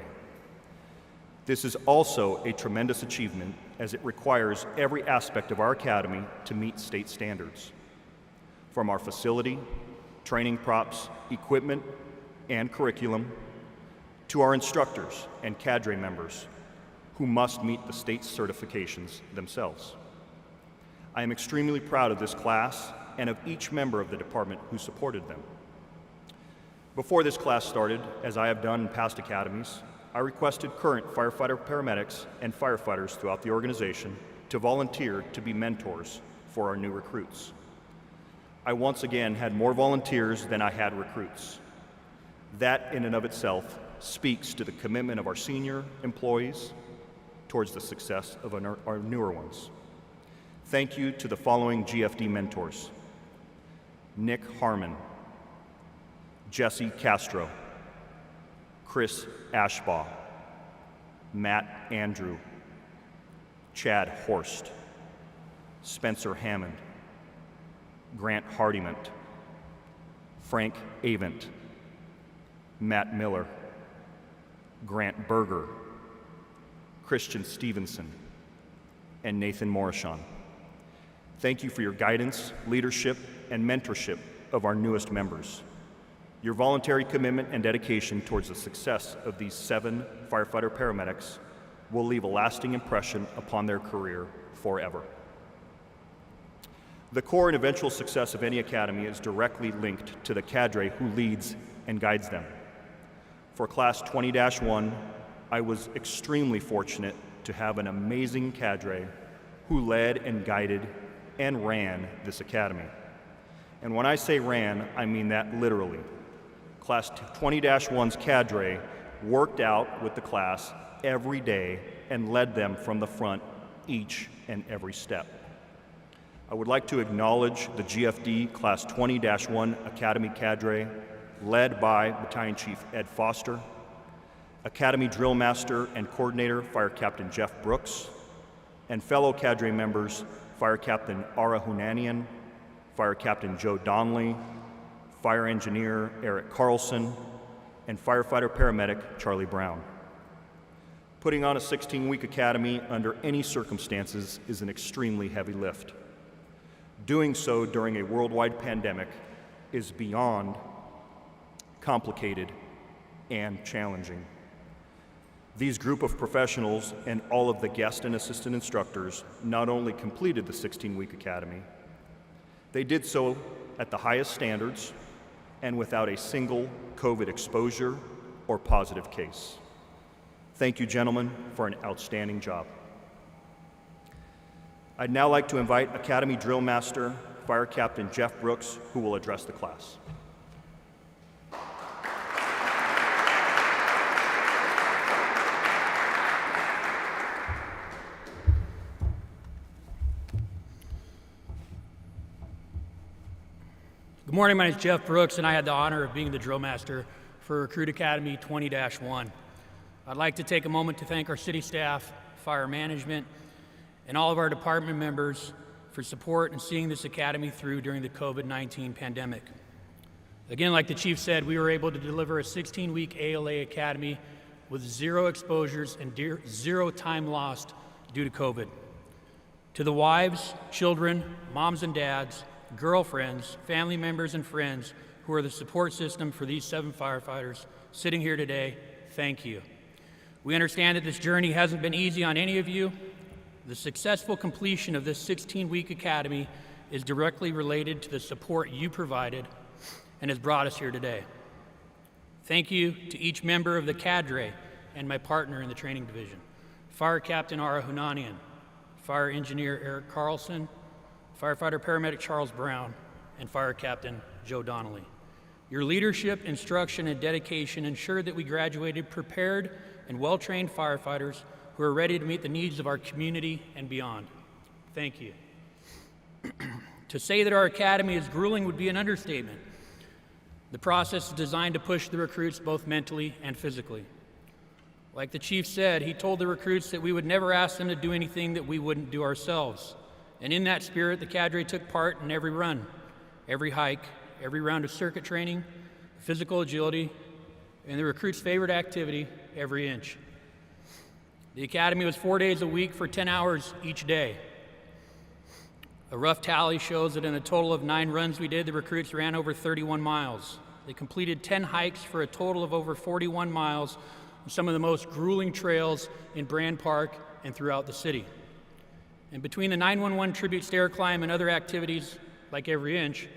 A: This is also a tremendous achievement as it requires every aspect of our academy to meet state standards. From our facility, training props, equipment, and curriculum, to our instructors and cadre members who must meet the state certifications themselves. I am extremely proud of this class and of each member of the department who supported them. Before this class started, as I have done in past academies, I requested current firefighter paramedics and firefighters throughout the organization to volunteer to be mentors for our new recruits. I once again had more volunteers than I had recruits. That in and of itself speaks to the commitment of our senior employees towards the success of our newer ones. Thank you to the following GFD mentors: Nick Harmon, Jesse Castro, Chris Ashbaugh, Matt Andrew, Chad Horst, Spencer Hammond, Grant Hardiman, Frank Avent, Matt Miller, Grant Berger, Christian Stevenson, and Nathan Morishon. Thank you for your guidance, leadership, and mentorship of our newest members. Your voluntary commitment and dedication towards the success of these 7 firefighter paramedics will leave a lasting impression upon their career forever. The core and eventual success of any academy is directly linked to the cadre who leads and guides them. For Class 20-1, I was extremely fortunate to have an amazing cadre who led and guided and ran this academy. And when I say ran, I mean that literally. Class 20-1's cadre worked out with the class every day and led them from the front each and every step. I would like to acknowledge the GFD Class 20-1 Academy cadre, led by Battalion Chief Ed Foster, Academy Drill Master and Coordinator Fire Captain Jeff Brooks, and fellow cadre members Fire Captain Ara Hunanian, Fire Captain Joe Donnelly, Fire Engineer Eric Carlson, and Firefighter Paramedic Charlie Brown. Putting on a 16-week academy under any circumstances is an extremely heavy lift. Doing so during a worldwide pandemic is beyond complicated and challenging. These group of professionals and all of the guest and assistant instructors not only completed the 16-week academy, they did so at the highest standards and without a single COVID exposure or positive case. Thank you, gentlemen, for an outstanding job. I'd now like to invite Academy Drill Master, Fire Captain Jeff Brooks, who will address the class.
P: Good morning, my name is Jeff Brooks, and I had the honor of being the drill master for Recruit Academy 20-1. I'd like to take a moment to thank our city staff, fire management, and all of our department members for support and seeing this academy through during the COVID-19 pandemic. Again, like the chief said, we were able to deliver a 16-week ALA academy with 0 exposures and 0 time lost due to COVID. To the wives, children, moms and dads, girlfriends, family members, and friends who are the support system for these 7 firefighters sitting here today, thank you. We understand that this journey hasn't been easy on any of you. The successful completion of this 16-week academy is directly related to the support you provided and has brought us here today. Thank you to each member of the cadre and my partner in the training division, Fire Captain Ara Hunanian, Fire Engineer Eric Carlson, Firefighter Paramedic Charles Brown, and Fire Captain Joe Donnelly. Your leadership, instruction, and dedication ensured that we graduated prepared and well-trained firefighters who are ready to meet the needs of our community and beyond. Thank you. To say that our academy is grueling would be an understatement. The process is designed to push the recruits both mentally and physically. Like the chief said, he told the recruits that we would never ask them to do anything that we wouldn't do ourselves. And in that spirit, the cadre took part in every run, every hike, every round of circuit training, physical agility, and the recruits' favorite activity, every inch. The academy was 4 days a week for 10 hours each day. A rough tally shows that in a total of 9 runs we did, the recruits ran over 31 miles. They completed 10 hikes for a total of over 41 miles on some of the most grueling trails in Brand Park and throughout the city. And between the 911 tribute stair climb and other activities, like every inch,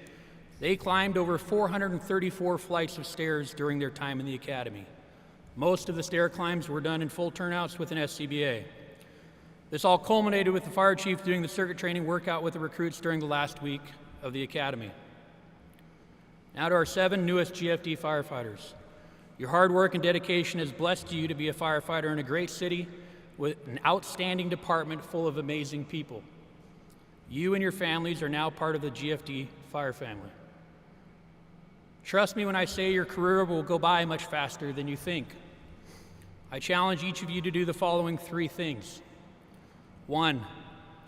P: they climbed over 434 flights of stairs during their time in the academy. Most of the stair climbs were done in full turnouts with an SCBA. This all culminated with the fire chief doing the circuit training workout with the recruits during the last week of the academy. Now to our 7 newest GFD firefighters. Your hard work and dedication has blessed you to be a firefighter in a great city with an outstanding department full of amazing people. You and your families are now part of the GFD fire family. Trust me when I say your career will go by much faster than you think. I challenge each of you to do the following 3 things. 1,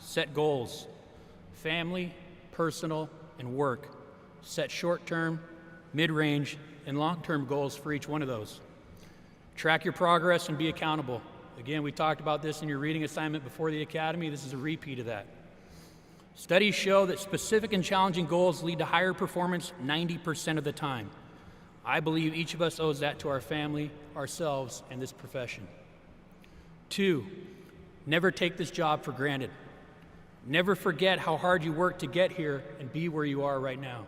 P: set goals. Family, personal, and work. Set short-term, mid-range, and long-term goals for each one of those. Track your progress and be accountable. Again, we talked about this in your reading assignment before the academy. This is a repeat of that. Studies show that specific and challenging goals lead to higher performance 90% of the time. I believe each of us owes that to our family, ourselves, and this profession. 2, never take this job for granted. Never forget how hard you worked to get here and be where you are right now.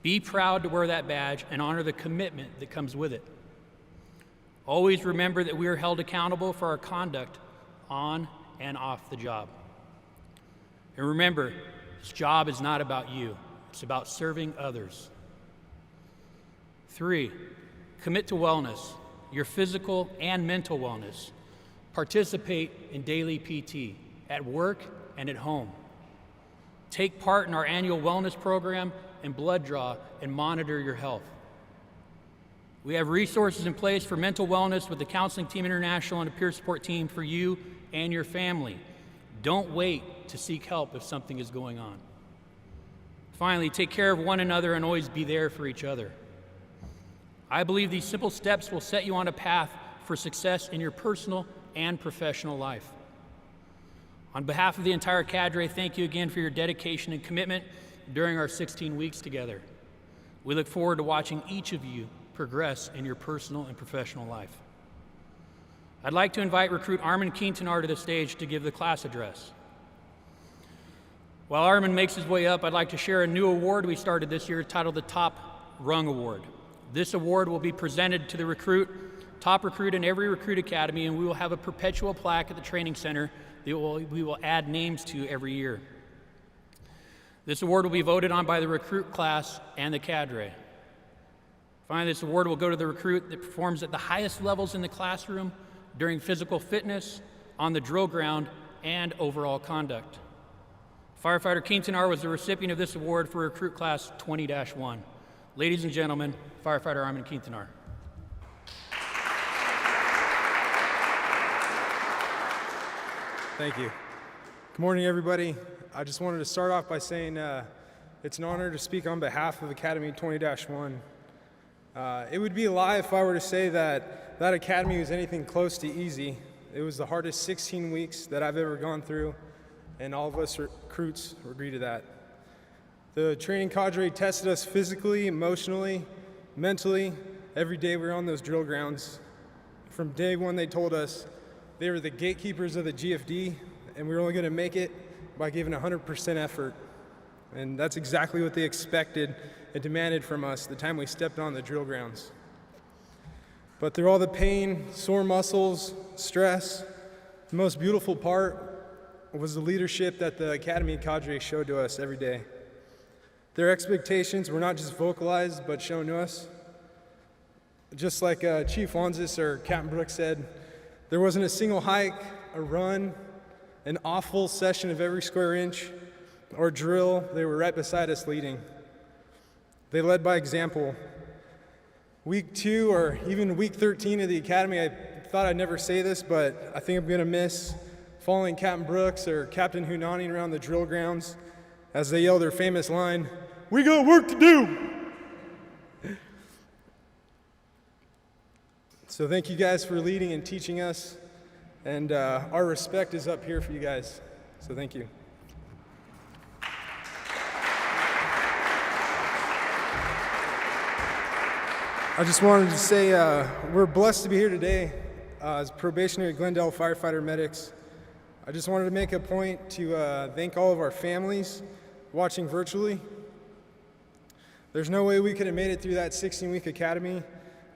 P: Be proud to wear that badge and honor the commitment that comes with it. Always remember that we are held accountable for our conduct on and off the job. And remember, this job is not about you. It's about serving others. 3, commit to wellness, your physical and mental wellness. Participate in daily PT at work and at home. Take part in our annual wellness program and blood draw and monitor your health. We have resources in place for mental wellness with the Counseling Team International and a peer support team for you and your family. Don't wait to seek help if something is going on. Finally, take care of one another and always be there for each other. I believe these simple steps will set you on a path for success in your personal and professional life. On behalf of the entire cadre, thank you again for your dedication and commitment during our 16 weeks together. We look forward to watching each of you progress in your personal and professional life. I'd like to invite recruit Armin Quintanar to the stage to give the class address. While Armin makes his way up, I'd like to share a new award we started this year titled the Top Rung Award. This award will be presented to the top recruit in every recruit academy, and we will have a perpetual plaque at the training center that we will add names to every year. This award will be voted on by the recruit class and the cadre. Finally, this award will go to the recruit that performs at the highest levels in the classroom, during physical fitness, on the drill ground, and overall conduct. Firefighter Quintanar was the recipient of this award for recruit class 20-1. Ladies and gentlemen, Firefighter Armin Quintanar.
Q: Thank you. Good morning, everybody. I just wanted to start off by saying it's an honor to speak on behalf of Academy 20-1. It would be a lie if I were to say that academy was anything close to easy. It was the hardest 16 weeks that I've ever gone through, and all of us recruits agree to that. The training cadre tested us physically, emotionally, mentally, every day we were on those drill grounds. From day one, they told us they were the gatekeepers of the GFD, and we were only going to make it by giving 100% effort. And that's exactly what they expected and demanded from us the time we stepped on the drill grounds. But through all the pain, sore muscles, stress, the most beautiful part was the leadership that the Academy cadre showed to us every day. Their expectations were not just vocalized, but shown to us. Just like Chief Lonzis or Captain Brooks said, there wasn't a single hike, a run, an awful session of every square inch, or drill. They were right beside us leading. They led by example. Week 2 or even week 13 of the academy, I thought I'd never say this, but I think I'm going to miss following Captain Brooks or Captain Hunani around the drill grounds as they yell their famous line, "We got work to do!" So thank you guys for leading and teaching us, and our respect is up here for you guys. So thank you. I just wanted to say we're blessed to be here today as probationary Glendale firefighter medics. I just wanted to make a point to thank all of our families watching virtually. There's no way we could have made it through that 16-week academy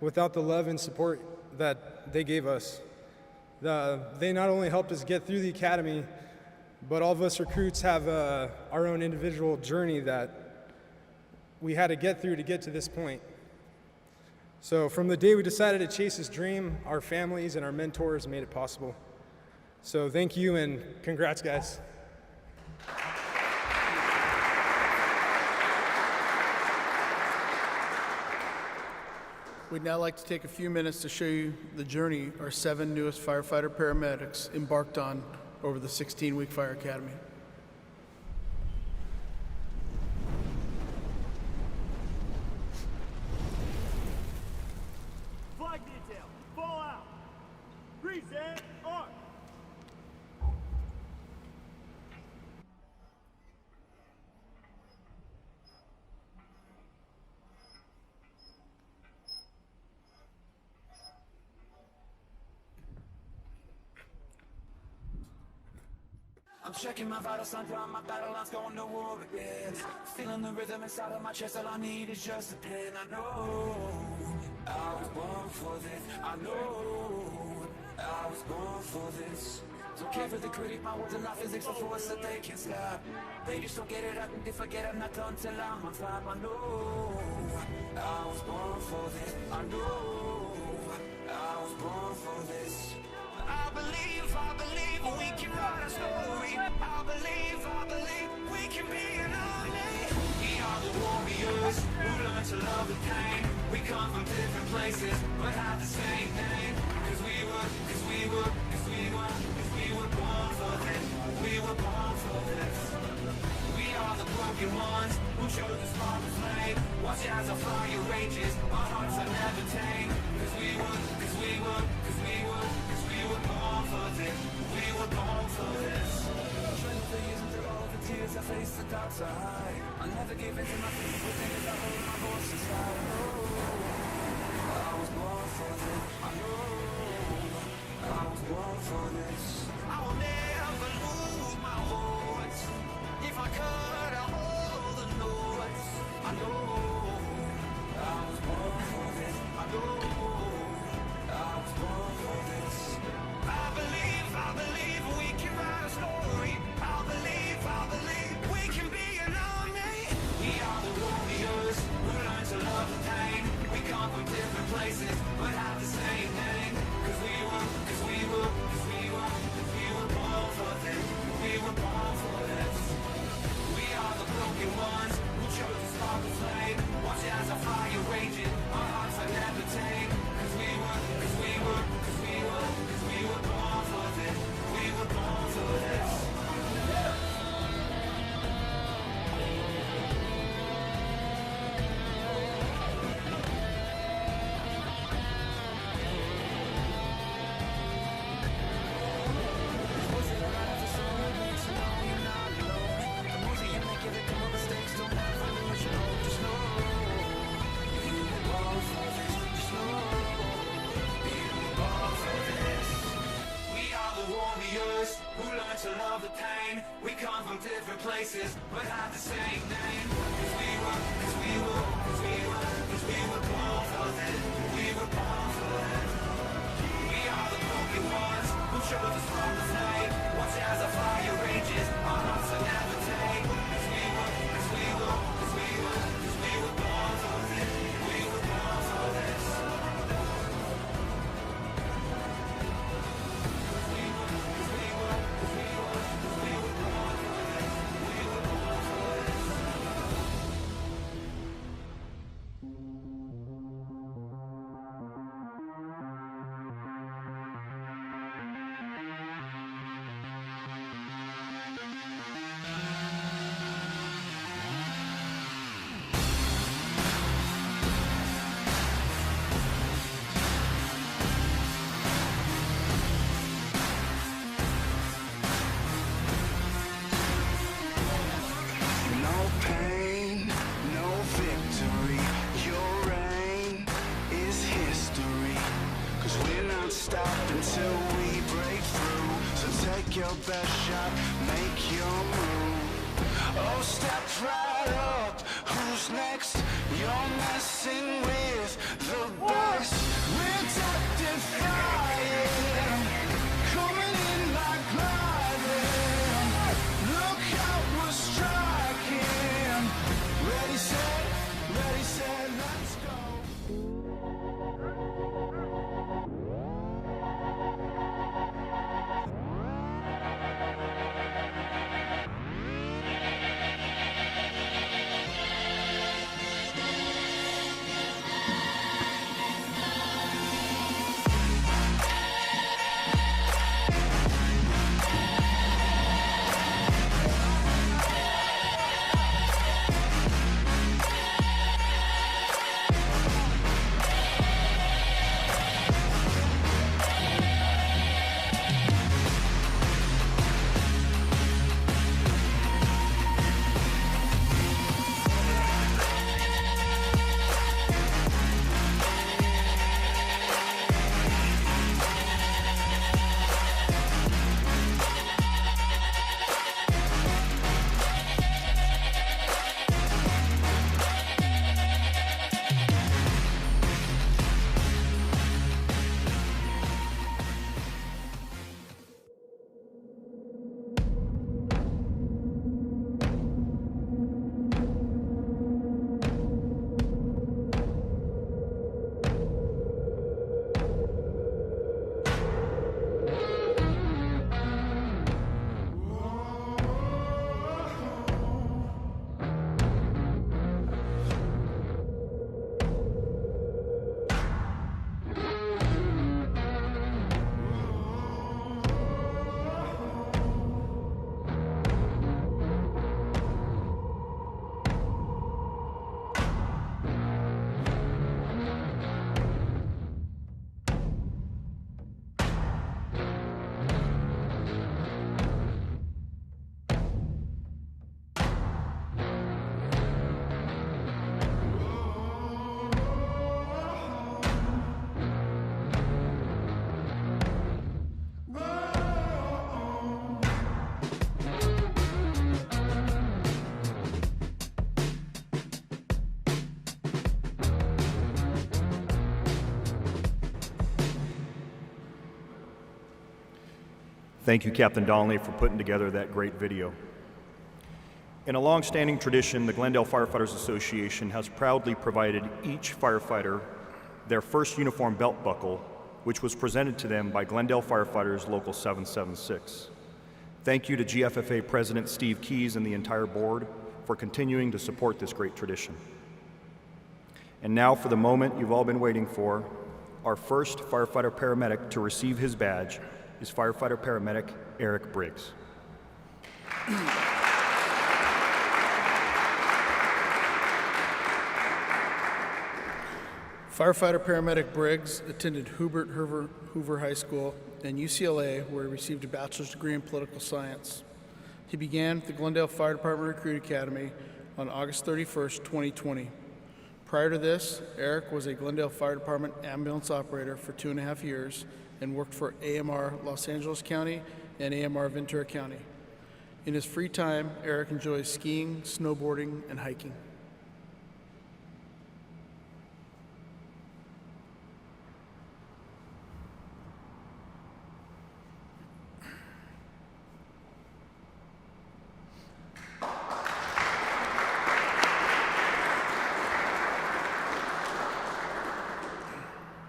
Q: without the love and support that they gave us. They not only helped us get through the academy, but all of us recruits have our own individual journey that we had to get through to get to this point. So from the day we decided to chase this dream, our families and our mentors made it possible. So thank you and congrats, guys.
F: We'd now like to take a few minutes to show you the journey our 7 newest firefighter paramedics embarked on over the 16-week Fire Academy.
B: Flag detail, fall out. Present arc.
R: I'm checking my vital signs, on my battle lines, going to war again. Feeling the rhythm inside of my chest, all I need is just a pen. I know I was born for this. I know I was born for this. Don't care for the critic, my words are not physics, a force that they can stop. They just don't get it, I think they forget I'm not done till I'm on top. I know I was born for this. I know I was born for this. I believe we can write a story. I believe we can be an army. We are the warriors who learn to love the pain. We come from different places, but have the same name. Cause we were born for this. We were born for this. We are the broken ones who chose to spark the flame. Watch as our fire rages, our hearts are never tame. Cause we were born for this. We were born for this. Trend for years and through all the tears I face the dark side. I never gave in to my fears within as I hold my voice inside. I was born for this. I was born for this. I will never lose my voice. If I could, I'll hold the noise. I know I was born for this. I know I was born for this. I believe we can write a story. I believe we can be an army. We are the warriors who learn to love the pain. We come from different places, but have the same name. Cause we were born for this. We were born for this. We are the broken ones who chose to spark the flame. Watch as our fire rages, our hearts are never tame. Cause we were born for this. We were born for this. Who learn to love the pain. We come from different places, but have the same name. Cause we were born for this. We were born for this. We are the broken ones who chose to spark the flame. Watch as our fire rages, our hearts are never tame. Cause we were born for this. We were born for this.
S: Your best shot, make your move. Oh, step right up. Who's next? You're messing with the best. We're death-defying, coming in like lightning. Look out, we're striking. Ready, set, let's go.
A: Thank you, Captain Donnelly, for putting together that great video. In a long-standing tradition, the Glendale Firefighters Association has proudly provided each firefighter their first uniform belt buckle, which was presented to them by Glendale Firefighters Local 776. Thank you to GFFA President Steve Keys and the entire board for continuing to support this great tradition. And now for the moment you've all been waiting for, our first firefighter paramedic to receive his badge is firefighter paramedic Eric Briggs.
F: Firefighter paramedic Briggs attended Hoover High School and UCLA, where he received a bachelor's degree in political science. He began at the Glendale Fire Department Recruit Academy on August 31st, 2020. Prior to this, Eric was a Glendale Fire Department ambulance operator for 2.5 years and worked for AMR Los Angeles County and AMR Ventura County. In his free time, Eric enjoys skiing, snowboarding, and hiking.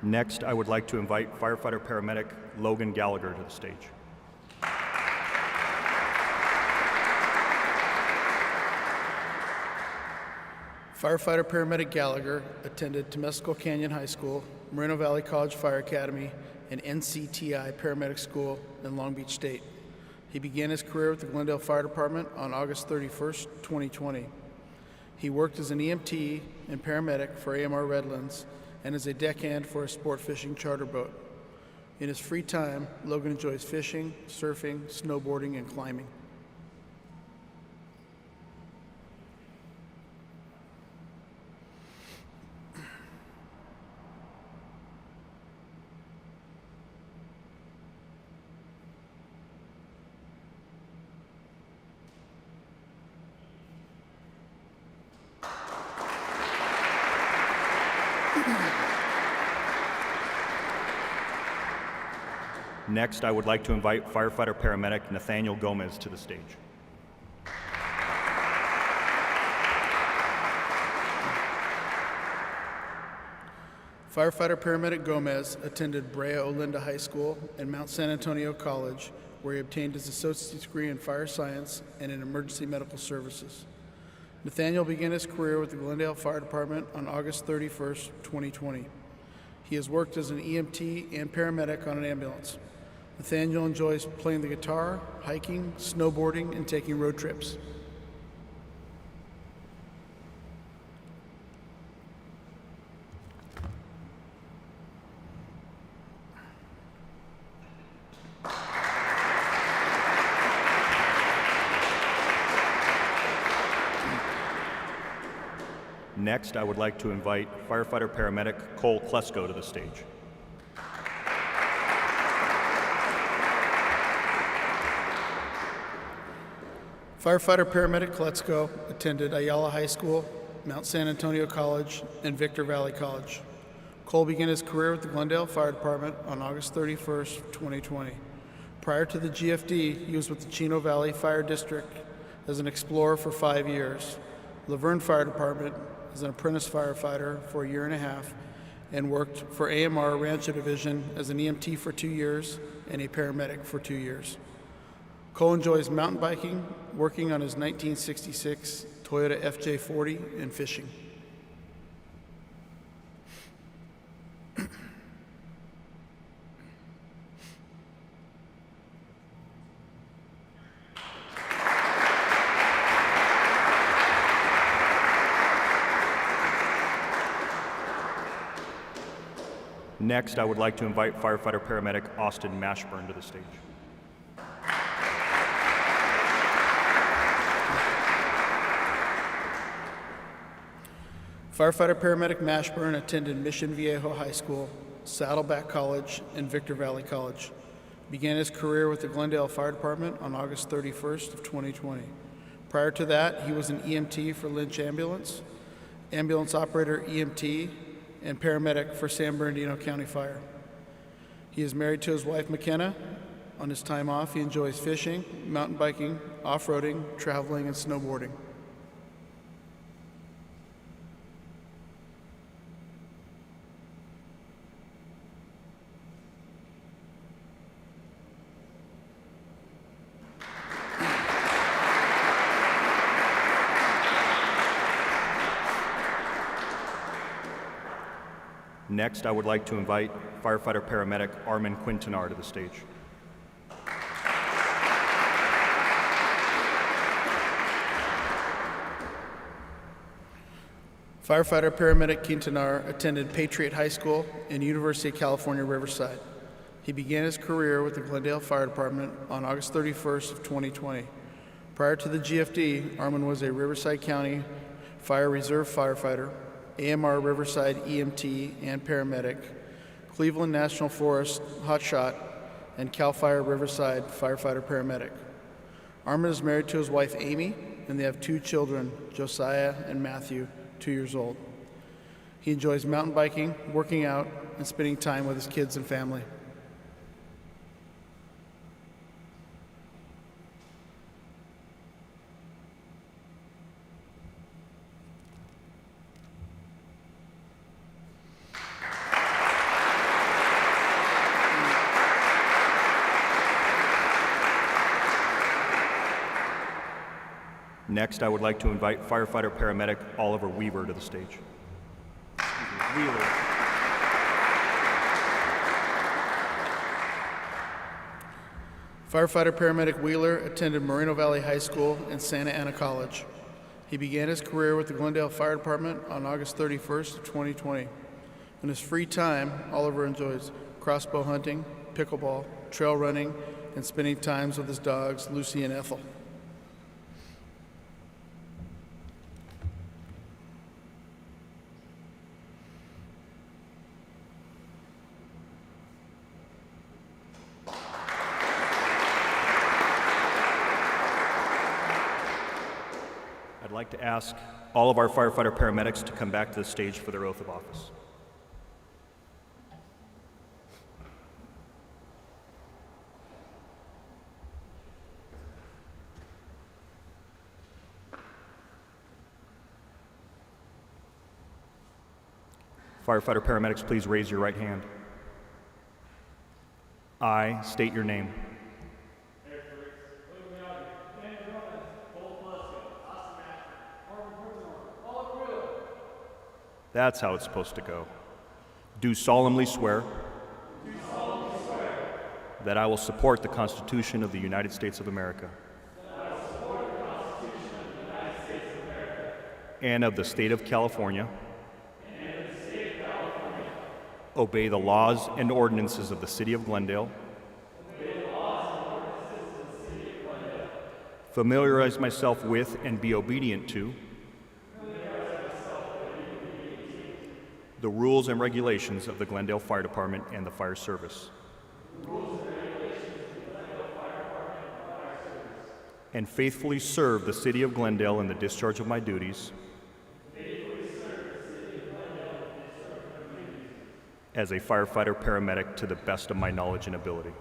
A: Next, I would like to invite firefighter paramedic Logan Gallagher to the stage.
F: Firefighter paramedic Gallagher attended Temescal Canyon High School, Moreno Valley College Fire Academy, and NCTI Paramedic School in Long Beach State. He began his career with the Glendale Fire Department on August 31st, 2020. He worked as an EMT and paramedic for AMR Redlands and as a deckhand for a sport fishing charter boat. In his free time, Logan enjoys fishing, surfing, snowboarding, and climbing.
A: Next, I would like to invite firefighter paramedic Nathaniel Gomez to the stage.
F: Firefighter paramedic Gomez attended Brea Olinda High School and Mount San Antonio College, where he obtained his associate's degree in fire science and in emergency medical services. Nathaniel began his career with the Glendale Fire Department on August 31st, 2020. He has worked as an EMT and paramedic on an ambulance. Nathaniel enjoys playing the guitar, hiking, snowboarding, and taking road trips.
A: Next, I would like to invite firefighter paramedic Cole Klesko to the stage.
F: Firefighter paramedic Kletzko attended Ayala High School, Mount San Antonio College, and Victor Valley College. Cole began his career with the Glendale Fire Department on August 31st, 2020. Prior to the GFD, he was with the Chino Valley Fire District as an explorer for 5 years, Laverne Fire Department as an apprentice firefighter for 1.5 years, and worked for AMR Rancho Division as an EMT for 2 years and a paramedic for 2 years. Cole enjoys mountain biking, working on his 1966 Toyota FJ40, and fishing.
A: Next, I would like to invite firefighter paramedic Austin Mashburn to the stage.
F: Firefighter paramedic Mashburn attended Mission Viejo High School, Saddleback College, and Victor Valley College. Began his career with the Glendale Fire Department on August 31st of 2020. Prior to that, he was an EMT for Lynch Ambulance, ambulance operator EMT, and paramedic for San Bernardino County Fire. He is married to his wife McKenna. On his time off, he enjoys fishing, mountain biking, off-roading, traveling, and snowboarding.
A: Next, I would like to invite firefighter-paramedic Armin Quintanar to the stage.
F: Firefighter-paramedic Quintanar attended Patriot High School and University of California, Riverside. He began his career with the Glendale Fire Department on August 31st of 2020. Prior to the GFD, Armin was a Riverside County Fire Reserve firefighter, AMR Riverside EMT and paramedic, Cleveland National Forest hotshot, and CAL FIRE Riverside firefighter paramedic. Armin is married to his wife Amy, and they have 2 children, Josiah and Matthew, 2 years old. He enjoys mountain biking, working out, and spending time with his kids and family.
A: Next, I would like to invite firefighter-paramedic Oliver Weaver to the stage. Wheeler.
F: Firefighter-paramedic Wheeler attended Moreno Valley High School and Santa Ana College. He began his career with the Glendale Fire Department on August 31st of 2020. In his free time, Oliver enjoys crossbow hunting, pickleball, trail running, and spending times with his dogs, Lucy and Ethel.
A: I'd like to ask all of our firefighter-paramedics to come back to the stage for their oath of office. Firefighter-paramedics, please raise your right hand. I state your name. That's how it's supposed to go. Do solemnly swear that I will support the Constitution of the United States of America and of the State of California, obey the laws and ordinances of the City of Glendale, familiarize myself with and be obedient to the rules and regulations of the Glendale Fire Department and the Fire Service, and faithfully serve the City of Glendale in the discharge of my duties as a firefighter-paramedic to the best of my knowledge and ability.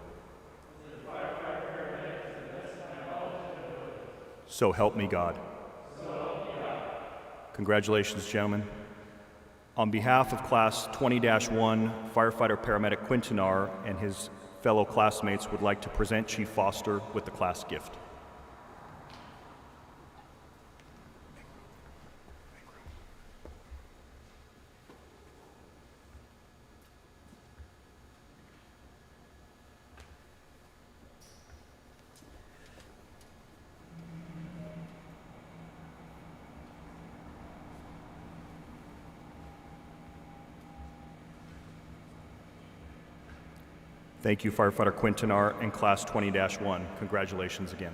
A: So help me God. Congratulations, gentlemen. On behalf of Class 20-1, firefighter-paramedic Quintanar and his fellow classmates would like to present Chief Foster with the class gift. Thank you, Firefighter Quintanar and Class 20-1. Congratulations again.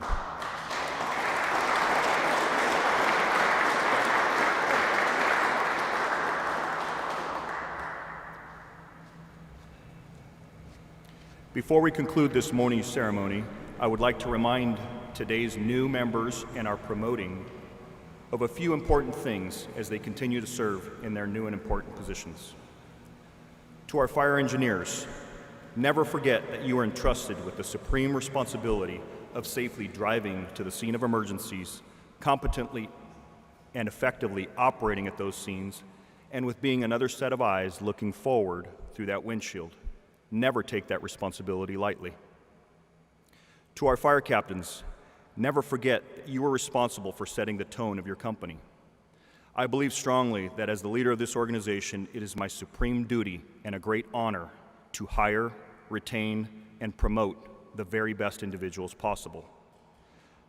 A: Before we conclude this morning's ceremony, I would like to remind today's new members and our promoting of a few important things as they continue to serve in their new and important positions. To our fire engineers, Never forget that you are entrusted with the supreme responsibility of safely driving to the scene of emergencies, competently and effectively operating at those scenes, and with being another set of eyes looking forward through that windshield. Never take that responsibility lightly. To our fire captains, never forget that you are responsible for setting the tone of your company. I believe strongly that as the leader of this organization, it is my supreme duty and a great honor to hire, retain, and promote the very best individuals possible.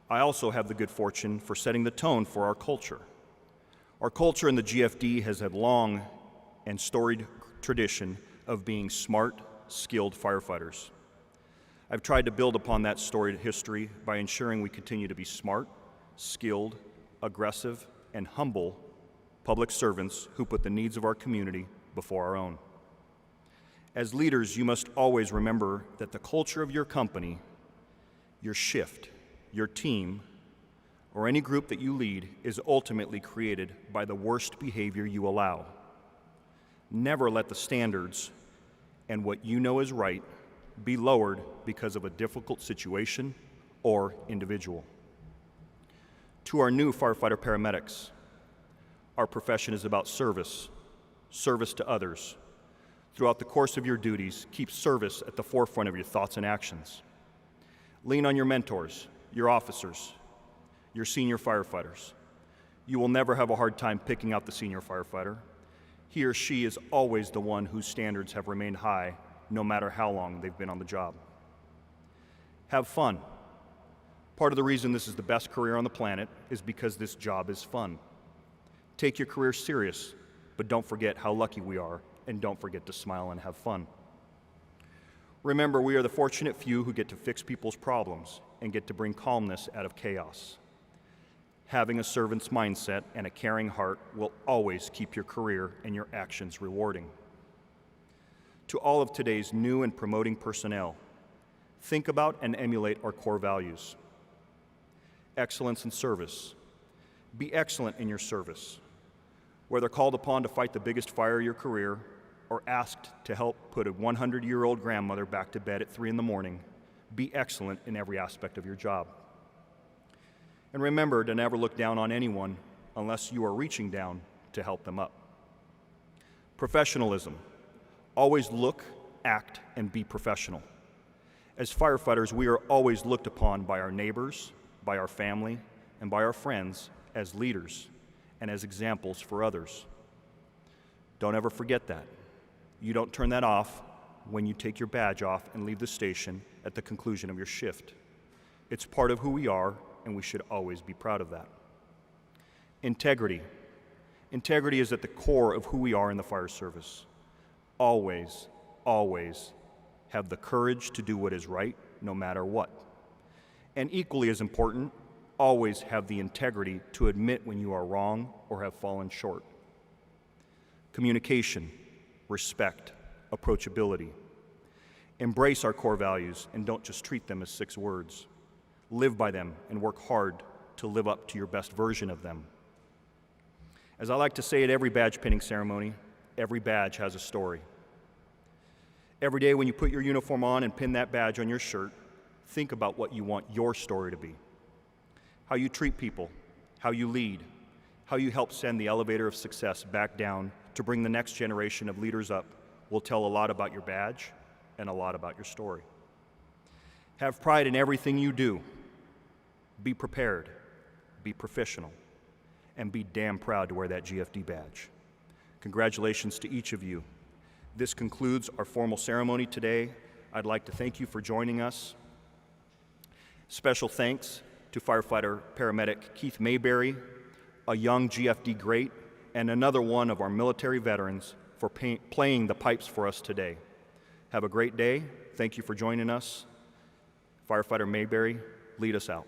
A: I also have the good fortune for setting the tone for our culture. Our culture in the GFD has had long and storied tradition of being smart, skilled firefighters. I've tried to build upon that storied history by ensuring we continue to be smart, skilled, aggressive, and humble public servants who put the needs of our community before our own. As leaders, you must always remember that the culture of your company, your shift, your team, or any group that you lead is ultimately created by the worst behavior you allow. Never let the standards and what you know is right be lowered because of a difficult situation or individual. To our new firefighter paramedics, our profession is about service, service to others. Throughout the course of your duties, keep service at the forefront of your thoughts and actions. Lean on your mentors, your officers, your senior firefighters. You will never have a hard time picking out the senior firefighter. He or she is always the one whose standards have remained high, no matter how long they've been on the job. Have fun. Part of the reason this is the best career on the planet is because this job is fun. Take your career serious, but don't forget how lucky we are, and don't forget to smile and have fun. Remember, we are the fortunate few who get to fix people's problems and get to bring calmness out of chaos. Having a servant's mindset and a caring heart will always keep your career and your actions rewarding. To all of today's new and promoting personnel, think about and emulate our core values. Excellence in service. Be excellent in your service. Whether called upon to fight the biggest fire of your career or asked to help put a 100-year-old grandmother back to bed at 3 in the morning, be excellent in every aspect of your job. And remember to never look down on anyone unless you are reaching down to help them up. Professionalism. Always look, act, and be professional. As firefighters, we are always looked upon by our neighbors, by our family, and by our friends as leaders and as examples for others. Don't ever forget that. You don't turn that off when you take your badge off and leave the station at the conclusion of your shift. It's part of who we are, and we should always be proud of that. Integrity. Integrity is at the core of who we are in the fire service. Always, always have the courage to do what is right, no matter what. And equally as important, always have the integrity to admit when you are wrong or have fallen short. Communication, respect, approachability. Embrace our core values and don't just treat them as 6 words. Live by them and work hard to live up to your best version of them. As I like to say at every badge pinning ceremony, every badge has a story. Every day when you put your uniform on and pin that badge on your shirt, think about what you want your story to be. How you treat people, how you lead, how you help send the elevator of success back down to bring the next generation of leaders up will tell a lot about your badge and a lot about your story. Have pride in everything you do. Be prepared, be professional, and be damn proud to wear that GFD badge. Congratulations to each of you. This concludes our formal ceremony today. I'd like to thank you for joining us. Special thanks to firefighter paramedic Keith Mayberry, a young GFD great, and another one of our military veterans for playing the pipes for us today. Have a great day. Thank you for joining us. Firefighter Mayberry, lead us out.